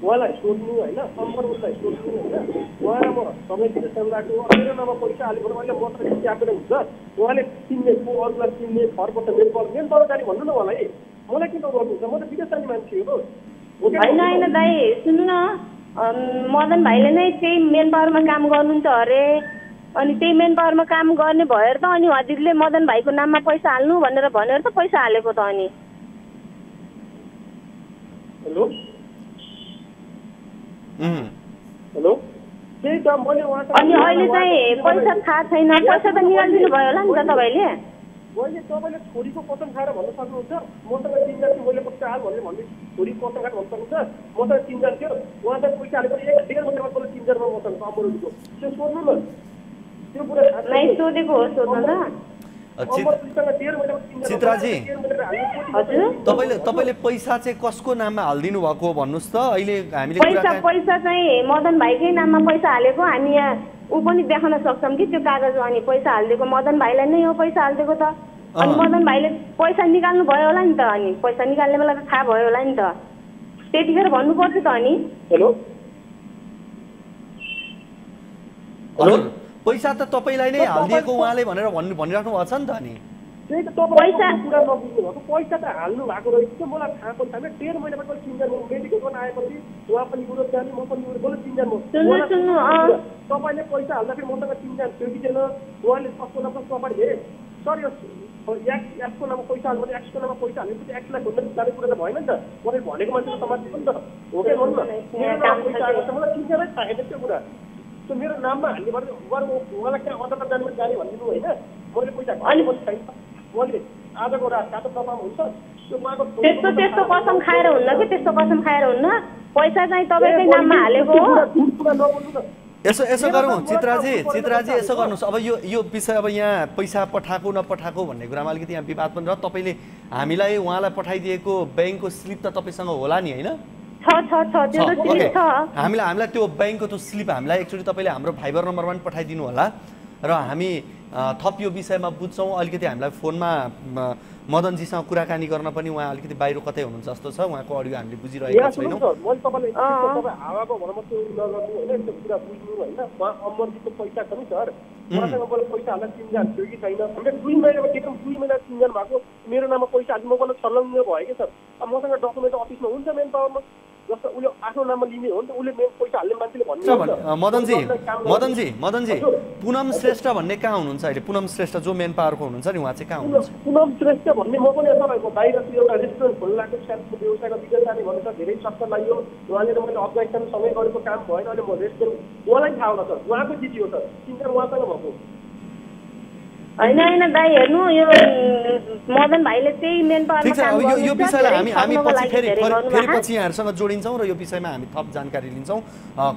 उहाँलाई सोध्नु होइन अमर उसलाई सोध्नु होइन उहाँ म सबै विदेशमा गएको मेरो नाममा पैसा हाल्यो भने अहिले बसेर क्यापेर हुन्छ उहाँले चिन्ने को अरूलाई चिन्ने फरपर्छ मेन तरकारी भन्नु न उहाँलाई मलाई किन गर्नुहुन्छ म त विदेश जाने मान्छे हो होइन दाइ सुन्नु न मदन भाइले नै त्यही मेन पावरमा काम गर्नुहुन्छ अरे अनि त्यही मेन पावरमा काम गर्ने भएर त अनि हजुरले मदन भाइको नाममा पैसा हाल्नु भनेर त पैसा हालेको त अनि हेलो हेलो त्यही त मैले अनि अहिले चाहिँ पैसा थाहा छैन पैसा त निकालिदिनु भयो होला नि त तपाईँले मैले तपाईँले छोरीको कसम खाएर भन्न सक्नुहुन्छ मसँग 3 जना थियो मैले पैसा हाल भनेर भन्दै छोरीको कसम खाएर भन्न सक्नुहुन्छ मसँग 3 जना थियो उहाँलाई पैसा हालेपछि 1.5 महिनामा बल्ल 3 जना मसँग अमरको त्यो सोध्नु न त्यो कुरा नै सोधेको हो सोध्नु त चित्राजी तपाईँले पैसा चाहिँ कसको नाममा हालिदिनु भएको भन्नुहोस् त अहिले हामीले पैसा चाहिँ मदन भाइकै नाममा पैसा हालेको हामी यहाँ ऊ पनि देखाउन सक्छौँ कि त्यो कागज अनि पैसा हालिदिएको मदन भाइलाई नै हो पैसा हालिदिएको त अनि मदन भाइले पैसा निकाल्नु भयो होला नि त अनि पैसा निकाल्ने बेला त थाहा भयो होला नि त त्यतिखेर भन्नुपर्छ त अनि हेलो पैसा त तपाईँलाई नै हालिदिएको उहाँले भनेर भनिराख्नु भएको छ नि त अनि त्यही त पैसा कुरा नबुझ्नु भएको पैसा त हाल्नु भएको रहेछ मलाई थाहा पनि छैन 1.5 महिनामा पनि 3 जना मेडिकल गर्न आएपछि उहाँ पनि युरोप जाने म पनि युरोप बोल्नु 3 जना तपाईँले पैसा हाल्दाखेरि मसँग 3 जना थियो कि थिएन उहाँले कसको नाममा प्रमाण दिए सर यो एक्सको नाममा पैसा हाल्नु भने एक्सको नाममा पैसा हाल्नेपछि एक्सलाई खोज्न जाने कुरा त भएन नि त मैले भनेको मान्छे समाज पनि त हो कि भन्नु न पैसा आएको छ मलाई 3 जनै थाहा छैन त्यो कुरा त्यो मेरो नाममा हाल्ने भने उहाँलाई कहाँ अदालत जानु जाने भनिदिनु होइन मैले पैसा हाल्नु पनि छैन मैले आजको रात काटो दबामा हुन्छ त्यो उहाँको त्यस्तो कसम खाएर हुन्न कि त्यस्तो कसम खाएर हुन्न पैसा चाहिँ तपाईँकै नाममा हालेको हो यसो गरौँ चित्राजी यसो गर्नुहोस् अब यो विषय अब यहाँ पैसा पठाएको नपठाएको भन्ने कुरामा अलिकति यहाँ विवाद पनि र तपाईँले हामीलाई उहाँलाई पठाइदिएको ब्याङ्कको स्लिप त तपाईँसँग होला नि होइन हामीलाई त्यो ब्याङ्कको त्यो स्लिप हामीलाई एक्चुअली तपाईँले हाम्रो फाइबर नम्बरमा पनि पठाइदिनु होला र हामी थप यो विषयमा बुझ्छौँ अलिकति हामीलाई फोनमा मदनजीसँग कुराकानी गर्न पनि उहाँ अलिकति बाहिर कतै हुनुहुन्छ जस्तो छ उहाँको अडियो हामीले बुझिरहेका छैनौँ मैले तपाईँलाई हावाको भरमा त्यो नगर्नु होइन त्यो कुरा बुझ्नु होइन उहाँ अमरजीको पैसा छ नि सर उहाँसँग मलाई पैसा हाल्दा 3 जना थियो कि छैन हामीले 2 महिनामा एकदम 2 महिना 3 जना भएको मेरो नाममा पैसा हाल्नु म बल्ल छर्लङ्ग भयो कि सर अब मसँग डकुमेन्ट अफिसमा हुन्छ मेन पावरमा जस्तो उसले आफ्नो नाममा लिने हो नि त, उसले पैसा हाल्ने मान्छेले भन्ने मदनजी पुनम श्रेष्ठ भन्ने कहाँ हुनुहुन्छ अहिले? पुनम श्रेष्ठ जो मेन पावरको हुनुहुन्छ नि, उहाँ चाहिँ कहाँ हुनुहुन्छ? पुनम श्रेष्ठ भन्ने म पनि तपाईँको बाहिर एउटा रेस्टुरेन्ट खोल्न लागेको सानो व्यवसायको विगत जाने भनेर धेरै सस्तो लाग्यो। उहाँले मैले अफगानिस्तान समय गरेको काम भएन, अहिले म रेस्टुरेन्ट उहाँलाई थाहा होला सर, उहाँको दिदी हो सर, चिन्ता उहाँसँग भएको होइन दाइ हेर्नु, यो मदन भाइले त्यही मेन ठिक छ। अब यो विषयलाई हामी पछि फेरि पछि यहाँहरूसँग जोडिन्छौँ र यो विषयमा हामी थप जानकारी लिन्छौँ।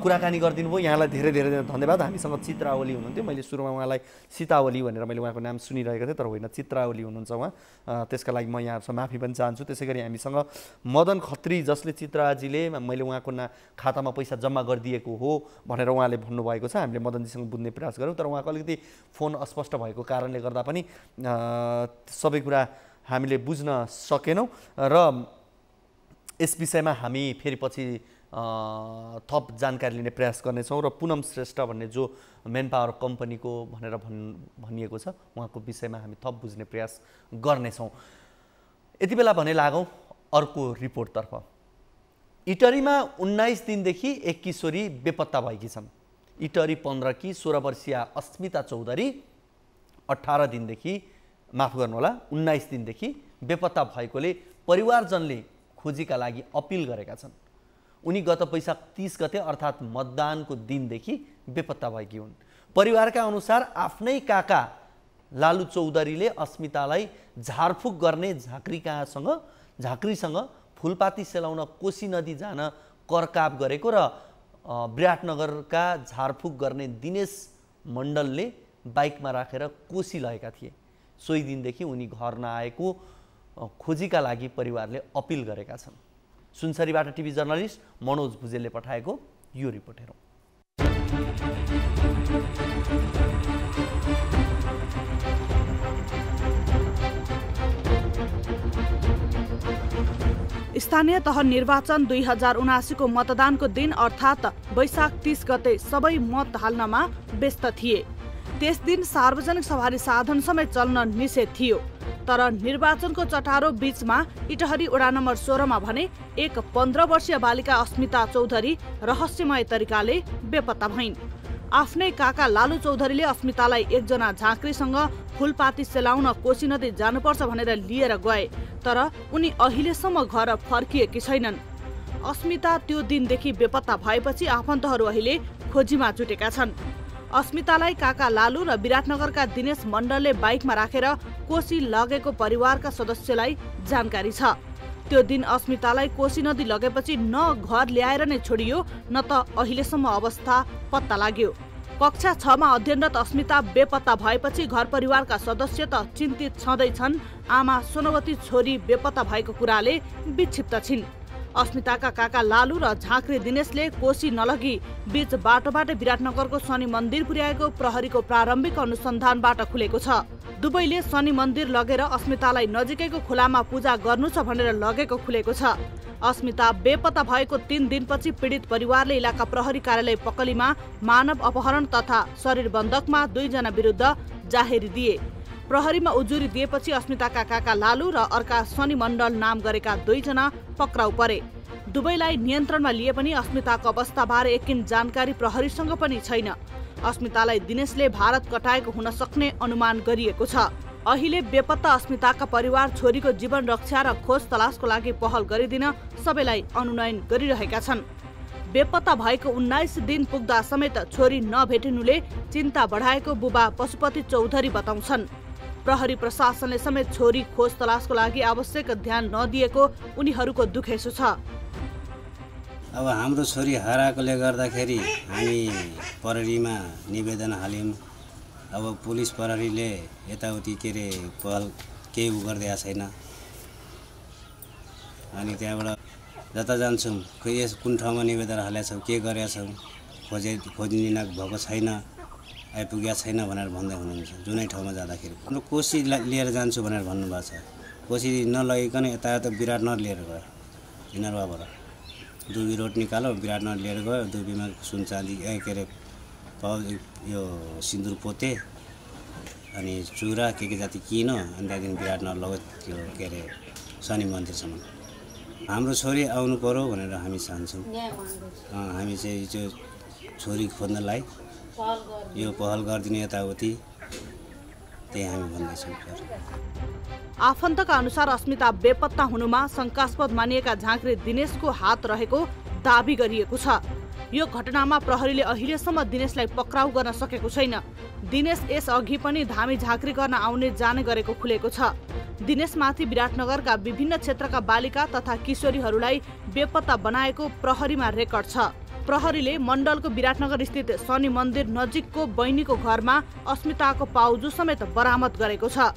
कुराकानी गरिदिनु भयो, यहाँलाई धेरै धेरै धन्यवाद। हामीसँग चित्रावली हुनुहुन्थ्यो, मैले सुरुमा उहाँलाई सीतावली भनेर मैले उहाँको नाम सुनिरहेको थिएँ, तर होइन चित्रावली हुनुहुन्छ उहाँ। त्यसका लागि म यहाँहरूसँग माफी पनि चाहन्छु। त्यसै गरी हामीसँग मदन खत्री, जसले चित्राजीले मैले उहाँको खातामा पैसा जम्मा गरिदिएको हो भनेर उहाँले भन्नुभएको छ। हामीले मदनजीसँग बुझ्ने प्रयास गऱ्यौँ, तर उहाँको अलिकति फोन अस्पष्ट भएको कारणले गर्दा पनि सबै कुरा हामीले बुझ्न सकेनौँ र यस विषयमा हामी फेरि पछि थप जानकारी लिने प्रयास गर्नेछौँ र पुनम श्रेष्ठ भन्ने जो मेन पावर कम्पनीको भनेर भनिएको छ उहाँको विषयमा हामी थप बुझ्ने प्रयास गर्नेछौँ। यति बेला भने लागौँ अर्को रिपोर्टतर्फ। इटरीमा 19 दिनदेखि एक किशोरी बेपत्ता भएकी छन्। इटरी 15 की 16 वर्षीय अस्मिता चौधरी 18 दिनदेखि, माफ गर्नुहोला 19 दिनदेखि बेपत्ता भएकोले परिवारजनले खोजीका लागि अपिल गरेका छन्। उनी गत वैशाख 30 गते अर्थात् मतदानको दिनदेखि बेपत्ता भएकी हुन्। परिवारका अनुसार आफ्नै काका लालु चौधरीले अस्मितालाई झारफुक गर्ने झाँक्रीसँग फुलपाती सेलाउन कोशी नदी जान करकाप गरेको र विराटनगरका झारफुक गर्ने दिनेश मण्डलले बाइकमा राखेर कोशी लगेका थिए। सोही दिनदेखि उनी घर नआएको खोजीका लागि परिवारले अपिल गरेका छन्। सुनसरीबाट टिभी जर्नलिस्ट मनोज भुजेलले पठाएको यो रिपोर्ट हेरौँ। स्थानीय तह निर्वाचन 2079 को मतदानको दिन अर्थात् वैशाख 30 गते सबै मत हाल्नमा व्यस्त थिए। त्यस दिन सार्वजनिक सवारी साधन समेत चल्न निषेध थियो। तर निर्वाचनको चटारो बीचमा इटहरी वडा नम्बर 16 मा भने एक 15 वर्षीय बालिका अस्मिता चौधरी रहस्यमय तरिकाले बेपत्ता भइन्। आफ्नै काका लालु चौधरीले अस्मितालाई एकजना झाँक्रीसँग फुलपाती सेलाउन कोशी नदी जानुपर्छ भनेर लिएर गए, तर उनी अहिलेसम्म घर फर्किएकी छैनन्। अस्मिता त्यो दिनदेखि बेपत्ता भएपछि आफन्तहरू अहिले खोजीमा जुटेका छन्। अस्मितालाई काका लालु र विराटनगरका दिनेश मण्डलले बाइकमा राखेर कोशी लगेको परिवारका सदस्यलाई जानकारी छ। त्यो दिन अस्मितालाई कोशी नदी लगेपछि न घर ल्याएर नै छोडियो, न त अहिलेसम्म अवस्था पत्ता लाग्यो। कक्षा 6 मा अध्ययनरत अस्मिता बेपत्ता भएपछि घर परिवारका सदस्य त चिन्तित छँदैछन्। आमा सोनवती छोरी बेपत्ता भएको कुराले विक्षिप्त छिन्। अस्मिताका काका लालु र झाँक्री दिनेशले कोशी नलगी बीच बाटोबाट विराटनगरको शनि मन्दिर पुर्याएको प्रहरीको प्रारम्भिक अनुसन्धानबाट खुलेको छ। दुवैले शनि मन्दिर लगेर अस्मितालाई नजिकैको खोलामा पूजा गर्नु छ भनेर लगेको खुलेको छ। अस्मिता बेपत्ता भएको 3 दिनपछि पीडित परिवारले इलाका प्रहरी कार्यालय पकलीमा मानव अपहरण तथा शरीर बन्धकमा 2 जना विरुद्ध जाहेरी दिए। प्रहरीमा उजुरी दिएपछि अस्मिताका काका लालु र अर्का शनि मण्डल नाम गरेका 2 जना पक्राउ परे। दुवैलाई नियन्त्रणमा लिए पनि अस्मिताको अवस्थाबारे एकिन जानकारी प्रहरीसँग पनि छैन। अस्मितालाई दिनेशले भारत कटाएको हुन सक्ने अनुमान गरिएको छ। अहिले बेपत्ता अस्मिताका परिवार छोरीको जीवन रक्षा र खोज तलासको लागि पहल गरिदिन सबैलाई अनुनयन गरिरहेका छन्। बेपत्ता भएको 19 दिन पुग्दा समेत छोरी नभेटिनुले चिन्ता बढाएको बुबा पशुपति चौधरी बताउँछन्। प्रहरी प्रशासनले समेत छोरी खोज तलासको लागि आवश्यक ध्यान नदिएको उनीहरूको दुखेसो छ। अब हाम्रो छोरी हराएकोले गर्दाखेरि हामी प्रहरीमा निवेदन हाल्यौँ। अब पुलिस प्रहरीले यताउति के अरे पहल केही गरिदिएको छैन। अनि त्यहाँबाट जता जान्छौँ यस कुन ठाउँमा निवेदन हालेका छौँ, के गरेका छौँ, खोजिदिन भएको छैन, आइपुगेको छैन भनेर भन्दै हुनुहुन्छ। जुनै ठाउँमा जाँदाखेरि कोशी लिएर जान्छु भनेर भन्नुभएको छ। कोशी नलगिकन यता विराटनगर लिएर गयो। हिनरवाबाट दुबी रोड निकालो, विराटनगर लिएर गयो। दुबीमा सुन चाँदी के अरे यो सिन्दुर पोते अनि चुरा के जाति किन, अनि त्यहाँदेखि विराटनगर लग्यो त्यो के अरे शनि मन्दिरसम्म। हाम्रो छोरी आउनु पर्यो भनेर हामी चाहन्छौँ। हामी चाहिँ त्यो छोरी खोज्नलाई यो पहल गरिदिने यताउति त्यही हामी भन्दैछौँ। आफन्तका अनुसार अस्मिता बेपत्ता हुनुमा शंकास्पद मानिएका झाँक्री दिनेशको हात रहेको दाबी गरिएको छ। यो घटनामा प्रहरीले अहिलेसम्म दिनेशलाई पक्राउ गर्न सकेको छैन। दिनेश यस अघि पनि धामी झाँक्री गर्न आउने जाने गरेको खुलेको छ। दिनेशमाथि विराटनगरका विभिन्न क्षेत्रका बालिका तथा किशोरीहरूलाई बेपत्ता बनाएको प्रहरीमा रेकर्ड छ। प्रहरीले मण्डलको विराटनगर स्थित शनि मन्दिर नजिकको बहिनीको घरमा अस्मिताको पाउजु समेत बरामद गरेको छ।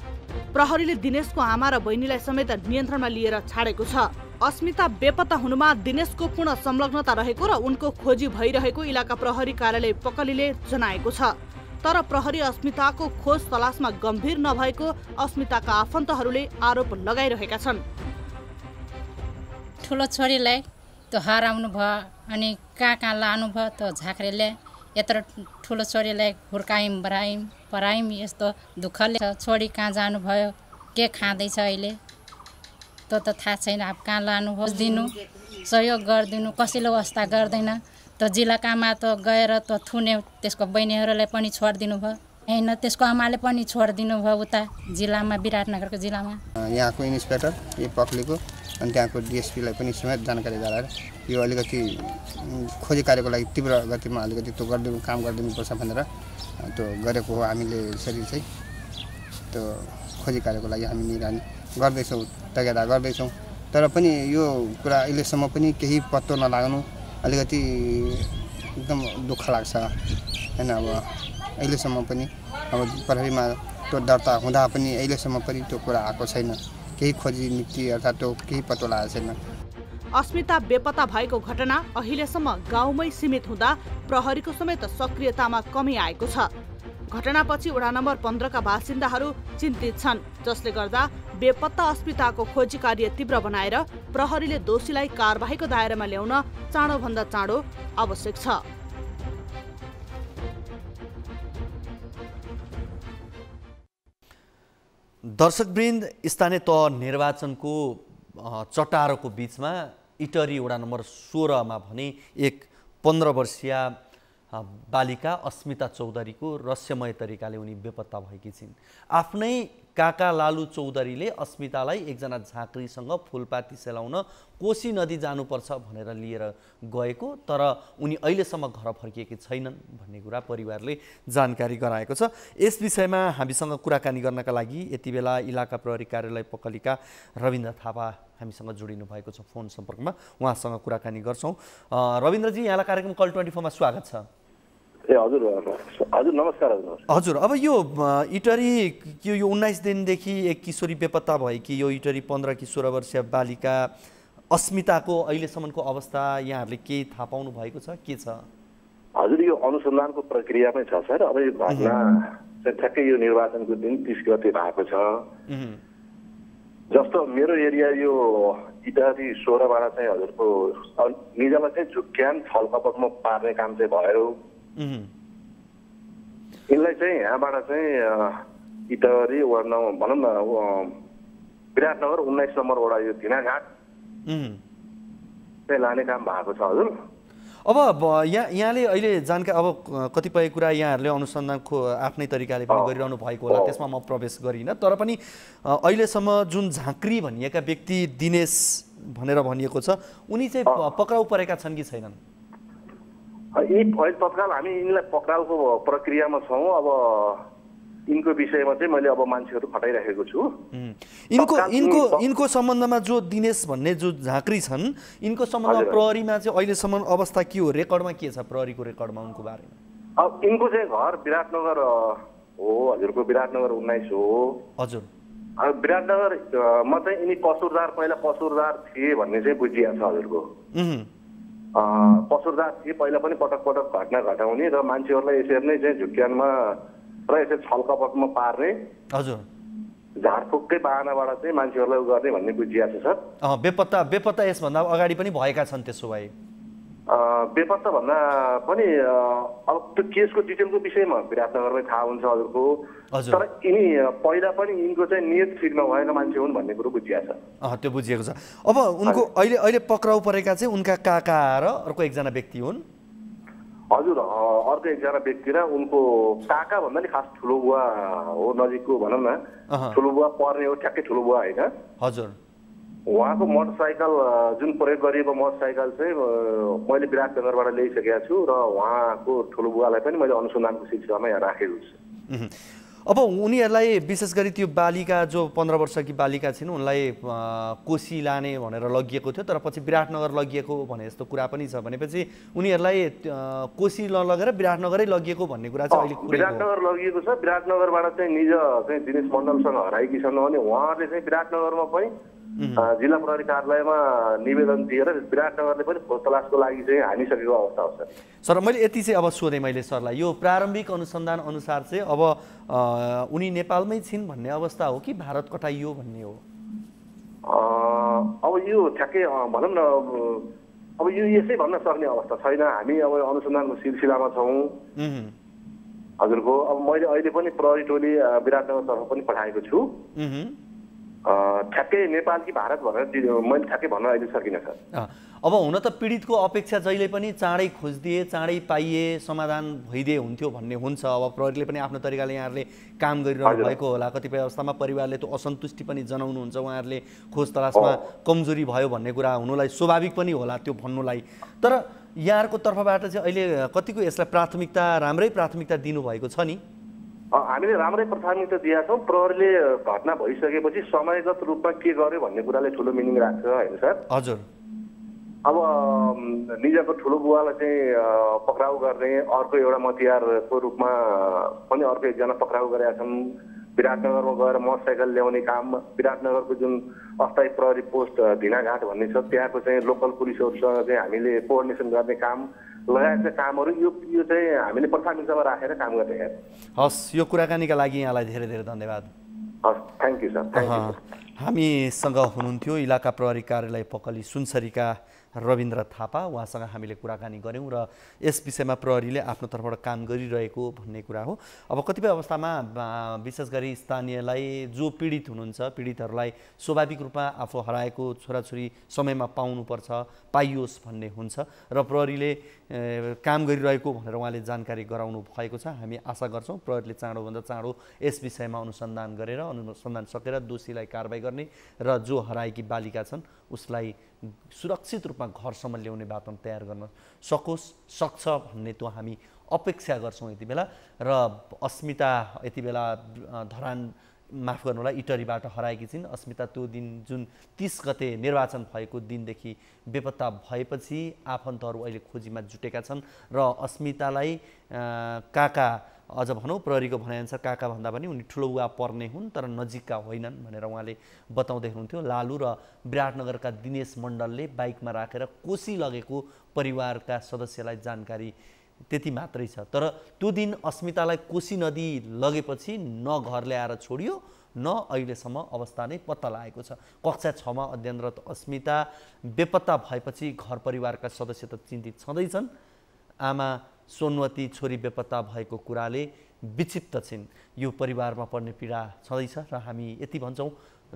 प्रहरीले दिनेशको आमा र बहिनीलाई समेत नियन्त्रणमा लिएर छाडेको छ। अस्मिता बेपत्ता हुनुमा दिनेशको पूर्ण संलग्नता रहेको र उनको खोजी भइरहेको इलाका प्रहरी कार्यालय पकलीले जनाएको छ। तर प्रहरी अस्मिताको खोज तलासमा गम्भीर नभएको अस्मिताका आफन्तहरूले आरोप लगाइरहेका छन्। ठुलो छोरीलाई त्यो हराउनु भयो अनि कहाँ लानु भयो त्यो झाँक्रीले यत्रो ठुलो छोरीलाई हुर्कायौँ परायौँ यस्तो दुःखले छोरी कहाँ जानुभयो के खाँदैछ अहिले त्यो त थाहा छैन। अब कहाँ लानु खोजिदिनु सहयोग गरिदिनु कसैले वास्ता गर्दैन। त जिल्लाकामा त गएर त थुन्यो त्यसको बहिनीहरूलाई पनि छोडिदिनु भयो होइन त्यसको आमाले पनि छोडिदिनु भयो उता जिल्लामा विराटनगरको जिल्लामा। यहाँको इन्सपेक्टर यो पक्लीको अनि त्यहाँको डिएसपीलाई पनि समेत जानकारी गराएर यो अलिकति खोजी कार्यको लागि तीव्र गतिमा अलिकति त्यो काम गरिदिनुपर्छ भनेर त्यो गरेको हो। हामीले यसरी चाहिँ त्यो खोजी कार्यको लागि हामी निगरानी गर्दैछौँ तयारी गर्दैछौँ। तर पनि यो कुरा अहिलेसम्म पनि केही पत्तो नलाग्नु अलिकति एकदम दुःख लाग्छ हैन। अब अहिलेसम्म पनि अब प्रहरीमा त्यो दर्ता हुँदा पनि अहिलेसम्म पनि त्यो कुरा आएको छैन। केही खोजी नीति अर्थात् त्यो केही पत्तो लागेको छैन। अस्मिता बेपत्ता भएको घटना अहिलेसम्म गाउँमै सीमित हुँदा प्रहरीको समेत सक्रियतामा कमी आएको छ। घटनापछि वडा नम्बर 15 का बासिन्दाहरू चिन्तित छन्, जसले गर्दा बेपत्ता अस्मिताको खोजी कार्य तीव्र बनाएर प्रहरीले दोषीलाई कारबाहीको दायरामा ल्याउन चाँडोभन्दा चाँडो आवश्यक छ। दर्शकवृन्द, स्थानीय तह निर्वाचनको चटारोको बीचमा इटरी वडा नम्बर 16 मा भने एक 15 वर्षीय बालिका अस्मिता चौधरीको रहस्यमय तरिकाले उनी बेपत्ता भएकी छिन्। आफ्नै काका लालु चौधरीले अस्मितालाई एकजना झाँक्रीसँग फुलपाती सेलाउन कोशी नदी जानुपर्छ भनेर लिएर गएको, तर उनी अहिलेसम्म घर फर्किएकी छैनन् भन्ने कुरा परिवारले जानकारी गराएको छ। यस विषयमा हामीसँग कुराकानी गर्नका लागि यति बेला इलाका प्रहरी कार्यालय पकलीका रविन्द्र थापा हामीसँग जोडिनु भएको छ फोन सम्पर्कमा। उहाँसँग कुराकानी गर्छौँ। रविन्द्रजी, यहाँलाई कार्यक्रम कल 24 मा स्वागत छ। ए हजुर हजुर नमस्कार। हजुर, अब यो इटरी यो 19 दिनदेखि एक किशोरी बेपत्ता भएकी यो इटरी 15 वर्षीय बालिका अस्मिताको अहिलेसम्मको अवस्था यहाँहरूले केही थाहा पाउनु भएको छ? के छ? हजुर, यो अनुसन्धानको प्रक्रियामै छ सर। अब यो घटना चाहिँ ठ्याक्कै यो निर्वाचनको दिन 30 गते भएको छ। जस्तो मेरो एरिया यो इटरी 16 बाट चाहिँ हजुरको निजामा चाहिँ झुक्क्यान छलकपटमा पार्ने काम चाहिँ भयो। यिनलाई चाहिँ यहाँबाट चाहिँ इटरी वडा भनौँ न विराटनगर 19 नम्बर वडा यो धिनाघाट चाहिँ लाने काम भएको छ। हजुर, अब यहाँले अहिले जानकारी अब कतिपय कुरा यहाँहरूले अनुसन्धानको आफ्नै तरिकाले पनि गरिरहनु भएको होला, त्यसमा म प्रवेश गरिनँ। तर पनि अहिलेसम्म जुन झाँक्री भनिएका व्यक्ति दिनेश भनेर भनिएको छ, उनी चाहिँ पक्राउ परेका छन् कि छैनन्? अहिले तत्काल हामी यिनलाई पक्राउको प्रक्रियामा छौँ। अब यिनको विषयमा चाहिँ मैले अब मान्छेहरू खटाइराखेको छु। यिनको सम्बन्धमा जो दिनेश भन्ने जो झाँक्री छन्, यिनको सम्बन्धमा प्रहरीमा चाहिँ अहिलेसम्म अवस्था के हो? रेकर्डमा के छ प्रहरीको रेकर्डमा उनको बारेमा? अब यिनको चाहिँ घर विराटनगर हो। हजुरको विराटनगर 19 हो। हजुर, अब विराटनगरमा चाहिँ यिनी कसुरदार पहिला कसुरदार थिए भन्ने चाहिँ बुझिया छ। हजुरको कसुरदार थिए, पहिला पनि पटक पटक घटना घटाउने र मान्छेहरूलाई यसरी नै चाहिँ झुक्क्यानमा र यसरी छलकपटमा पार्ने, हजुर, झारफुककै बाहनाबाट चाहिँ मान्छेहरूलाई गर्ने भन्ने बुझिया छ सर। बेपत्ता यसभन्दा अगाडि पनि भएका छन् त्यसो भए? बेपत्ता भन्दा पनि अब त्यो केसको डिटेलको विषयमा विराटनगरमै थाहा हुन्छ हजुरको। तर यिनी पहिला पनि यिनको चाहिँ नियत फिर्मा भएका मान्छे हुन् भन्ने कुरो बुझिया छ। त्यो बुझिएको छ। अब उनको अहिले पक्राउ परेका चाहिँ उनका काका र अर्को एकजना व्यक्ति हुन्। हजुर, अर्को एकजना व्यक्ति र उनको काका भन्दा नि खास ठुलो बुवा हो, नजिकको भनौँ न, ठुलो बुवा पर्ने हो, ठ्याक्कै ठुलो बुवा होइन। हजुर, उहाँको मोटरसाइकल जुन प्रयोग गरिएको मोटरसाइकल चाहिँ मैले विराटनगरबाट ल्याइसकेको छु र उहाँको ठुलो बुवालाई पनि मैले अनुसन्धानको सिलसिलामा यहाँ राखेको छु। अब उनीहरूलाई विशेष गरी त्यो बालिका जो 15 वर्षकी बालिका छिन् उनलाई कोशी लाने भनेर लगिएको थियो, तर पछि विराटनगर लगिएको भने जस्तो कुरा पनि छ। भनेपछि उनीहरूलाई कोशी नलगेर विराटनगरै लगिएको भन्ने कुरा चाहिँ अहिले विराटनगर लगिएको छ। विराटनगरबाट चाहिँ निज चाहिँ दिनेश मण्डलसँग हराएकी छन् भने उहाँहरूले चाहिँ विराटनगरमा पनि जिल्ला प्रहरी कार्यालयमा निवेदन दिएर विराटनगरले पनि खोज तलासको लागि चाहिँ हानिसकेको अवस्था हो सर। मैले यति चाहिँ अब सोधेँ मैले सरलाई, यो प्रारम्भिक अनुसन्धान अनुसार चाहिँ अब उनी नेपालमै छिन् भन्ने अवस्था हो कि भारत कटाइयो भन्ने हो? अब यो ठ्याक्कै भनौँ न, अब यो यसै भन्न सक्ने अवस्था छैन। हामी अब अनुसन्धानको सिलसिलामा छौँ हजुरको। अब मैले अहिले पनि प्रहरी टोली विराटनगरतर्फ पनि पठाएको छु। ठ्याक्कै नेपाल कि भारत भनेर मैले ठ्याक्कै भन्न अहिले सकिनँ सर। अब हुन त पीडितको अपेक्षा जहिले पनि चाँडै खोजिदिए, चाँडै पाइए, समाधान भइदिए हुन्थ्यो भन्ने हुन्छ। अब प्रहरीले पनि आफ्नो तरिकाले यहाँहरूले काम गरिरहनु भएको होला। कतिपय अवस्थामा परिवारले त्यो असन्तुष्टि पनि जनाउनुहुन्छ, उहाँहरूले खोज तलासमा कमजोरी भयो भन्ने कुरा हुनुलाई स्वाभाविक पनि होला त्यो भन्नुलाई। तर यहाँहरूको तर्फबाट चाहिँ अहिले कतिको यसलाई प्राथमिकता, राम्रै प्राथमिकता दिनुभएको छ नि? हामीले राम्रै प्राथमिकता दिएका छौँ। प्रहरीले घटना भइसकेपछि समयगत रूपमा के गर्यो भन्ने कुराले ठुलो मिनिङ राख्छ होइन सर? हजुर। अब निजको ठुलो बुवालाई चाहिँ पक्राउ गर्ने, अर्को एउटा मतियारको रूपमा पनि अर्को एकजना पक्राउ गरेका छन्। विराटनगरमा गएर मोटरसाइकल ल्याउने काम, विराटनगरको जुन अस्थायी प्रहरी पोस्ट धिनाघाट भन्ने छ त्यहाँको चाहिँ लोकल पुलिसहरूसँग चाहिँ हामीले कोअर्डिनेसन गर्ने काम लगायतका कामहरू यो चाहिँ हामीले प्राथमिकतामा राखेर काम गरिरहेका छौँ। हस्, यो कुराकानीका लागि यहाँलाई धेरै धेरै धन्यवाद। हस्, थ्याङ्क यू सर। हामीसँग हुनुहुन्थ्यो इलाका प्रहरी कार्यालय पकली सुनसरीका रविन्द्र थापा। उहाँसँग हामीले कुराकानी गऱ्यौँ र यस विषयमा प्रहरीले आफ्नो तर्फबाट काम गरिरहेको भन्ने कुरा हो। अब कतिपय अवस्थामा विशेष गरी स्थानीयलाई जो पीडित हुनुहुन्छ, पीडितहरूलाई स्वाभाविक रूपमा आफू हराएको छोराछोरी समयमा पाउनुपर्छ, पाइयोस् भन्ने हुन्छ र प्रहरीले काम गरिरहेको भनेर उहाँले जानकारी गराउनु भएको छ। हामी आशा गर्छौँ प्रहरीले चाँडोभन्दा चाँडो यस विषयमा अनुसन्धान गरेर अनुसन्धान सकेर दोषीलाई कारबाही गर्ने र जो हराएकी बालिका छन् उसलाई सुरक्षित रूपमा घरसम्म ल्याउने बाटो तयार गर्न सक्छ भन्ने त्यो हामी अपेक्षा गर्छौँ यति बेला। र अस्मिता यति बेला धरान माफ गर्नु होला इटरीबाट हराएकी छिन्। अस्मिता त्यो दिन जुन 30 गते निर्वाचन भएको दिनदेखि बेपत्ता भएपछि आफन्तहरू अहिले खोजीमा जुटेका छन् र अस्मितालाई काका, अझ भनौँ प्रहरीको भनाइअनुसार काका भन्दा पनि उनी ठुलो बुवा पर्ने हुन् तर नजिकका होइनन् भनेर उहाँले बताउँदै हुनुहुन्थ्यो। लालु र विराटनगरका दिनेश मण्डलले बाइकमा राखेर कोशी लगेको परिवारका सदस्यलाई जानकारी त्यति मात्रै छ। तर त्यो दिन अस्मितालाई कोशी नदी लगेपछि न घर ल्याएर छोडियो न अहिलेसम्म अवस्था नै पत्ता लागेको छ। कक्षा 6 मा अध्ययनरत अस्मिता बेपत्ता भएपछि घर परिवारका सदस्य त चिन्तित छँदैछन्। आमा सोनवती छोरी बेपत्ता भएको कुराले विक्षिप्त छिन्। यो परिवारमा पर्ने पीडा छँदैछ र हामी यति भन्छौँ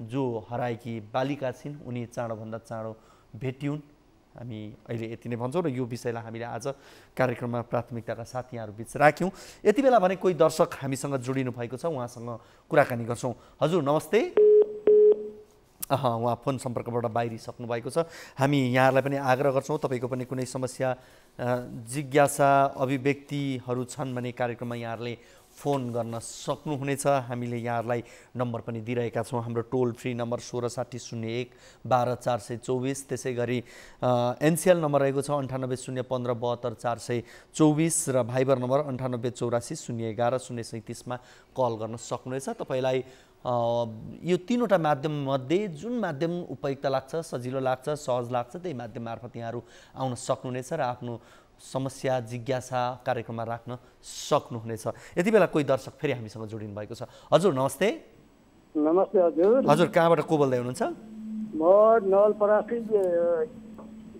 जो हराएकी बालिका छिन् उनी चाँडोभन्दा चाँडो भेटिउन्। हामी अहिले यति नै भन्छौँ र यो विषयलाई हामीले आज कार्यक्रममा प्राथमिकताका साथ यहाँहरू बिच राख्यौँ। यति बेला भने कोही दर्शक हामीसँग जोडिनु भएको छ, उहाँसँग कुराकानी गर्छौँ। हजुर नमस्ते। उहाँ फोन सम्पर्कबाट बाहिरिसक्नु भएको छ। हामी यहाँहरूलाई पनि आग्रह गर्छौँ तपाईँको पनि कुनै समस्या जिज्ञासा अभिव्यक्तिहरू छन् भने कार्यक्रममा यहाँहरूले फोन गर्न सक्नुहुनेछ। हामीले यहाँहरूलाई नम्बर पनि दिइरहेका छौँ। हाम्रो टोल फ्री नम्बर 166001 12424, त्यसै गरी एनसिएल नम्बर रहेको छ 9801572424 र भाइबर नम्बर 98848011 037 कल गर्न सक्नुहुनेछ। तपाईँलाई यो तीनवटा माध्यम मध्ये जुन माध्यम उपयुक्त लाग्छ, सजिलो लाग्छ, सहज लाग्छ त्यही माध्यम मार्फत यहाँहरू आउन सक्नुहुनेछ र आफ्नो समस्या जिज्ञासा कार्यक्रममा राख्न सक्नुहुनेछ। यति बेला कोही दर्शक फेरि हामीसँग जोडिनु भएको छ। हजुर नमस्ते। नमस्ते हजुर। हजुर कहाँबाट को बोल्दै हुनुहुन्छ? म नवलपरासी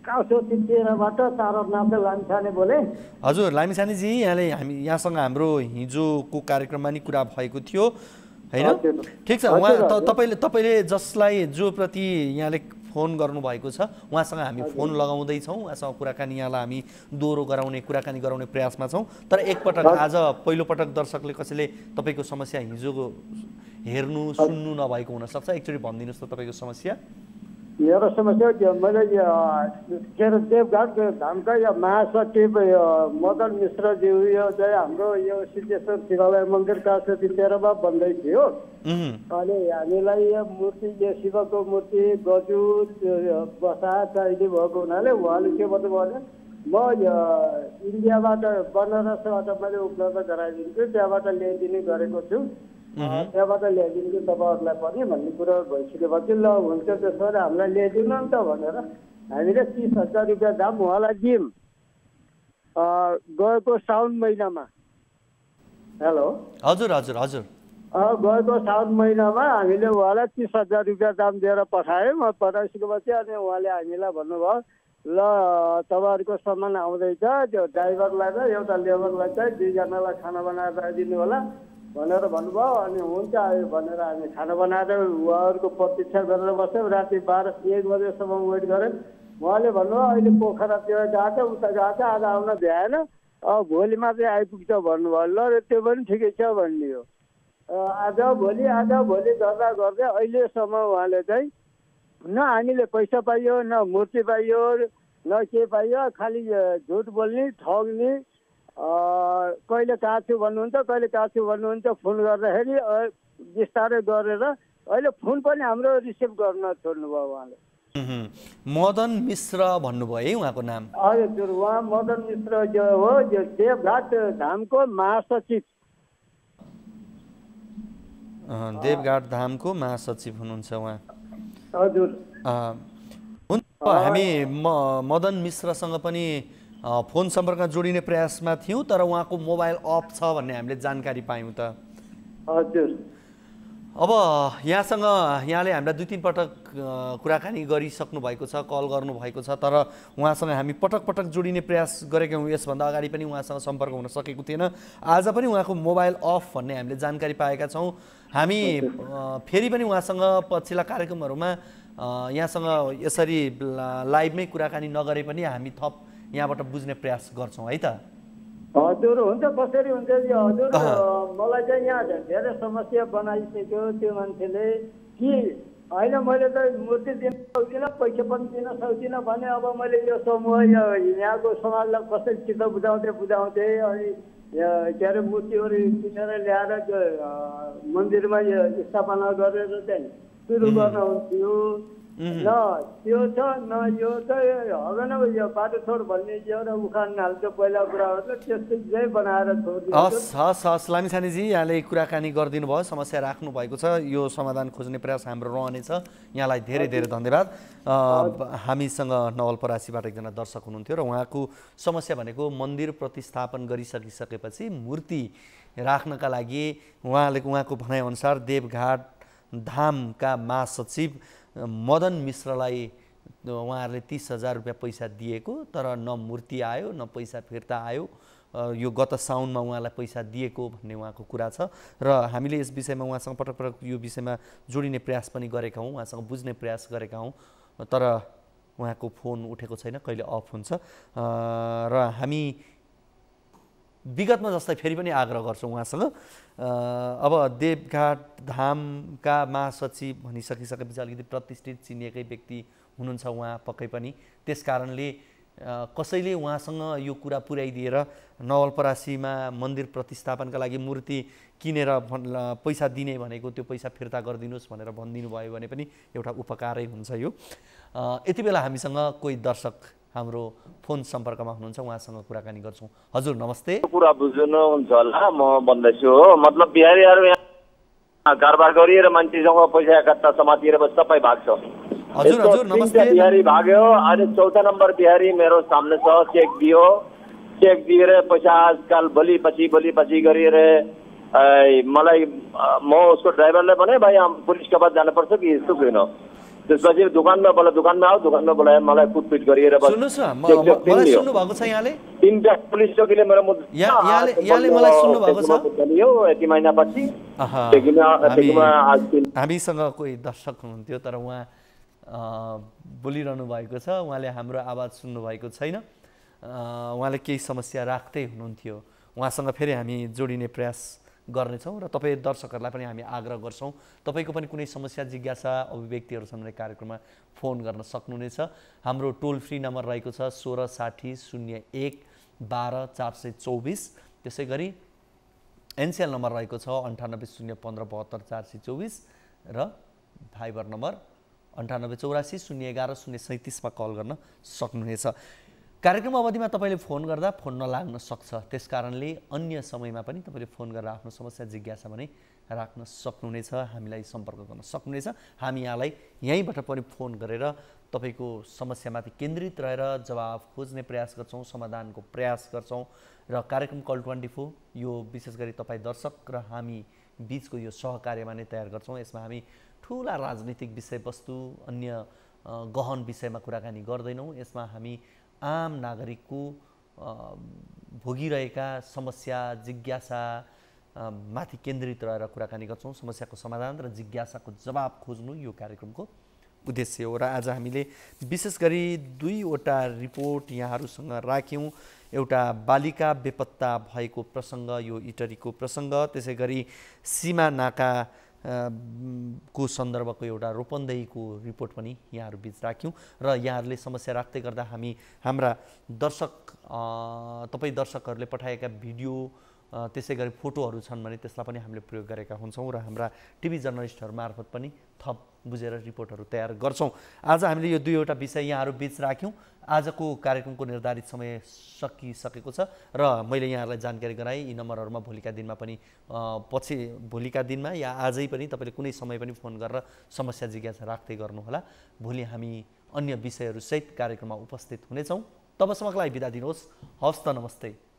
काउसो तितेरबाट तारनाथ लामिछाने बोले। हजुर लामिछानेजी, यहाँले यहाँसँग हाम्रो हिजोको कार्यक्रममा नि कुरा भएको थियो हैन? ठिक छ, उहाँ तपाईँले जसलाई जो प्रति यहाँले फोन गर्नुभएको छ उहाँसँग हामी फोन लगाउँदैछौँ, उहाँसँग कुराकानी यहाँलाई हामी दोहोरो गराउने कुराकानी गराउने प्रयासमा छौँ। तर एकपटक आज पहिलोपटक दर्शकले कसैले तपाईँको समस्या हिजोको हेर्नु सुन्नु नभएको हुनसक्छ, एकचोटि भनिदिनुहोस् त तपाईँको समस्या। मेरो समस्या मैले के अरे देवघाट धामका यो महासचिव मदन मिश्रज्यू यो चाहिँ हाम्रो यो सिद्धेश्वर शिवालय मन्दिर काउसो तितेरमा बन्दै थियो। अनि हामीलाई यो मूर्ति यो शिवको मूर्ति गजुर बसा चाहिने भएको हुनाले उहाँले के भन्नुभयो भने म इन्डियाबाट बनारसबाट मैले उपलब्ध गराइदिन्छु, त्यहाँबाट ल्याइदिने गरेको छु, त्यहाँबाट ल्याइदिन्छु तपाईँहरूलाई पनि भन्ने कुरा भइसकेपछि ल हुन्छ त्यसो भए हामीलाई ल्याइदिनु नि त भनेर हामीले 30,000 रुपियाँ दाम उहाँलाई दियौँ गएको साउन महिनामा। हेलो हजुर हजुर हजुर गएको साउन महिनामा हामीले उहाँलाई 30,000 रुपियाँ दाम दिएर पठायौँ। पठाइसकेपछि अनि उहाँले हामीलाई भन्नुभयो ल तपाईँहरूको सामान आउँदैछ, त्यो ड्राइभरलाई र एउटा लेबरलाई चाहिँ 2जनालाई खाना बनाएर दिनु होला भनेर भन्नुभयो। अनि हुन्छ आयो भनेर हामी खाना बनाएर उहाँहरूको प्रतीक्षा गरेर बस्यौँ। राति 12-1 बजेसम्म वेट गऱ्यौँ। उहाँले भन्नुभयो अहिले पोखरातिर गएको उता गएको आज आउन भ्याएन, भोलिमा चाहिँ आइपुग्छ भन्नुभयो। ल त्यो पनि ठिकै छ भनिदियो। आज भोलि गर्दा गर्दै अहिलेसम्म उहाँले चाहिँ न हामीले पैसा पाइयो, न मूर्ति पाइयो, न के पाइयो, खालि झुट बोल्ने ठग्ने, कहिले कहाँ छु भन्नुहुन्छ कहिले कहाँ छु भन्नुहुन्छ। फोन गर्दाखेरि बिस्तारै गरेर अहिले फोन पनि हाम्रो रिसिभ गर्न छोड्नुभयो उहाँले। मदन मिश्र भन्नुभयो है उहाँको नाम? हजुर, उहाँ मदन मिश्र जो हो जो देवघाट धामको महासचिव। देवघाट धामको महासचिव हुनुहुन्छ उहाँ। हजुर हुन्छ, हामी मदन मिश्रसँग पनि फोन सम्पर्कमा जोडिने प्रयासमा थियौँ, तर उहाँको मोबाइल अफ छ भन्ने हामीले जानकारी पायौँ त। हजुर, अब यहाँले हामीलाई 2-3 पटक कुराकानी गरिसक्नु भएको छ, कल गर्नुभएको छ, तर उहाँसँग हामी पटक पटक जोडिने प्रयास गरेका हौँ। यसभन्दा अगाडि पनि उहाँसँग सम्पर्क हुन सकेको थिएन। आज पनि उहाँको मोबाइल अफ भन्ने हामीले जानकारी पाएका छौँ। हामी फेरि पनि उहाँसँग पछिल्ला कार्यक्रमहरूमा यहाँसँग यसरी लाइभमै कुराकानी नगरे पनि हामी थप यहाँबाट बुझ्ने प्रयास गर्छौँ है त। हजुर हुन्छ, कसरी हुन्छ हजुर। मलाई चाहिँ यहाँ धेरै समस्या बनाइसक्यो त्यो मान्छेले कि होइन मैले त मूर्ति दिन सक्दिनँ, पैसा पनि दिन सक्दिनँ भने अब मैले यो समूह यहाँको समाजलाई कसरी चित्त बुझाउँदै अनि के अरे मूर्तिहरू किनेर ल्याएर मन्दिरमा स्थापना गरेर चाहिँ सुरु गर्न हुन्थ्यो। न त्यो छ न यो चाहिँ हगन यो बाटो छोड भन्ने एउटा उखान हाल्छ पहिला कुरा हो त्यस्तै बनाएर छोड्दिन्छ। हस् लामिछानेजी, यहाँले कुराकानी गरिदिनु भयो, समस्या राख्नु भएको छ, यो समाधान खोज्ने प्रयास हाम्रो रहनेछ। यहाँलाई धेरै धेरै धन्यवाद। हामीसँग नवलपरासीबाट एकजना दर्शक हुनुहुन्थ्यो र उहाँको समस्या भनेको मन्दिर प्रतिस्थापन गरिसकेपछि मूर्ति राख्नका लागि उहाँको भनाइअनुसार देवघाट धामका महासचिव मदन मिश्रलाई उहाँहरूले 30,000 रुपियाँ पैसा दिएको, तर न मूर्ति आयो न पैसा फिर्ता आयो। यो गत साउनमा उहाँलाई पैसा दिएको भन्ने उहाँको कुरा छ र हामीले यस विषयमा उहाँसँग पटक पटक यो विषयमा जोडिने प्रयास पनि गरेका हौँ, उहाँसँग बुझ्ने प्रयास गरेका हौँ, तर उहाँको फोन उठेको छैन, कहिले अफ हुन्छ। र हामी विगतमा जस्तै फेरि पनि आग्रह गर्छौँ उहाँसँग। अब देवघाट धामका महासचिव भनिसकिसकेपछि अलिकति प्रतिष्ठित चिनिएकै व्यक्ति हुनुहुन्छ उहाँ पक्कै पनि, त्यस कारणले कसैले उहाँसँग यो कुरा पुर्याइदिएर नवलपरासीमा मन्दिर प्रतिस्थापनका लागि मूर्ति किनेर पैसा दिने भनेको त्यो पैसा फिर्ता गरिदिनुहोस् भनेर भनिदिनु भयो भने पनि एउटा उपकारै हुन्छ यो। यति बेला हामीसँग कोही दर्शक हाम्रो फोन सम्पर्कमा हुनुहुन्छ, उहाँसँग कुराकानी गर्छौँ। हजुर नमस्ते। कुरा बुझ्नुहुन्छ होला, म भन्दैछु हो, मतलब बिहारीहरू यहाँ कारोबार गरिएर मान्छेसँग पैसा एकट्ठा समातिएर सबै भाग्छ। हजुर हजुर नमस्ते। बिहारी भाग्यो, अनि 4था नम्बर बिहारी मेरो सामने छ, चेक दियो, चेक दिएर पैसा आजकल भोलि पछि गरिएर मलाई म उसको ड्राइभरलाई भने भाइ पुलिसको बाद जानुपर्छ कि यस्तो छैन। त्यसपछि दोकानमा आऊ, दोकानमा बोलाए मलाई कुटपिट गरिएर सुन्नुहोस् न, मलाई सुन्नु भएको छ यहाँले? 3टा पुलिस चौकीले मेरो मुद्दा यहाँले मलाई सुन्नु भएको छ? यति महिनापछि हामीसँग कोही दर्शक हुनुहुन्थ्यो तर उहाँ बोलिरहनु भएको छ, उहाँले हाम्रो आवाज सुन्नु भएको छैन। उहाँले केही समस्या राख्दै हुनुहुन्थ्यो, उहाँसँग फेरि हामी जोडिने प्रयास गर्नेछौँ र तपाईँ दर्शकहरूलाई पनि हामी आग्रह गर्छौँ तपाईँको पनि कुनै समस्या जिज्ञासा अभिव्यक्तिहरू छन् भने कार्यक्रममा फोन गर्न सक्नुहुनेछ। हाम्रो टोल फ्री नम्बर रहेको छ 1660 01 12 424। त्यसै गरी एनसिएल नम्बर रहेको छ 98 015 72 424 र भाइबर नम्बर 98 84 011 037 मा कल गर्न सक्नुहुनेछ। कार्यक्रम अवधिमा तपाईँले फोन गर्दा फोन नलाग्न सक्छ, त्यसकारणले अन्य समयमा पनि तपाईँले फोन गरेर आफ्नो समस्या जिज्ञासा भने राख्न सक्नुहुनेछ, हामीलाई सम्पर्क गर्न सक्नुहुनेछ। हामी यहाँलाई यहीँबाट पनि फोन गरेर तपाईँको समस्यामाथि केन्द्रित रहेर जवाफ खोज्ने प्रयास गर्छौँ, समाधानको प्रयास गर्छौँ र कार्यक्रम कल 24 यो विशेष गरी तपाईँ दर्शक र हामी बिचको यो सहकार्यमा नै तयार गर्छौँ। यसमा हामी ठुला राजनीतिक विषयवस्तु अन्य गहन विषयमा कुराकानी गर्दैनौँ। यसमा हामी आम नागरिकको भोगिरहेका समस्या जिज्ञासा माथि केन्द्रित रहेर कुराकानी गर्छौँ। समस्याको समाधान र जिज्ञासाको जवाब खोज्नु यो कार्यक्रमको उद्देश्य हो र आज हामीले विशेष गरी 2वटा रिपोर्ट यहाँहरूसँग राख्यौँ। एउटा बालिका बेपत्ता भएको प्रसङ्ग, यो इटरीको प्रसङ्ग, त्यसै गरी सीमा नाका को सन्दर्भको एउटा रूपन्देहीको रिपोर्ट पनि यहाँहरू बीच राख्यौँ र यहाँहरूले समस्या राख्दै गर्दा हामी हाम्रा तपाईँ दर्शकहरूले पठाएका भिडियो त्यसै गरी फोटोहरू छन् भने त्यसलाई पनि हामीले प्रयोग गरेका हुन्छौँ र हाम्रा टिभी जर्नलिस्टहरू मार्फत पनि थप बुझेर रिपोर्टहरू तयार गर्छौँ। आज हामीले यो 2वटा विषय यहाँहरू बीच राख्यौँ। आजको कार्यक्रमको निर्धारित समय सकिसकेको छ र मैले यहाँहरूलाई जानकारी गराएँ। यी नम्बरहरूमा भोलिका दिनमा पनि भोलिका दिनमा या आजै पनि तपाईँले कुनै समय पनि फोन गरेर समस्या जिज्ञासा राख्दै गर्नुहोला। भोलि हामी अन्य विषयहरूसहित कार्यक्रममा उपस्थित हुनेछौँ। तबसम्मको लागि बिदा दिनुहोस्। हवस् त, नमस्ते।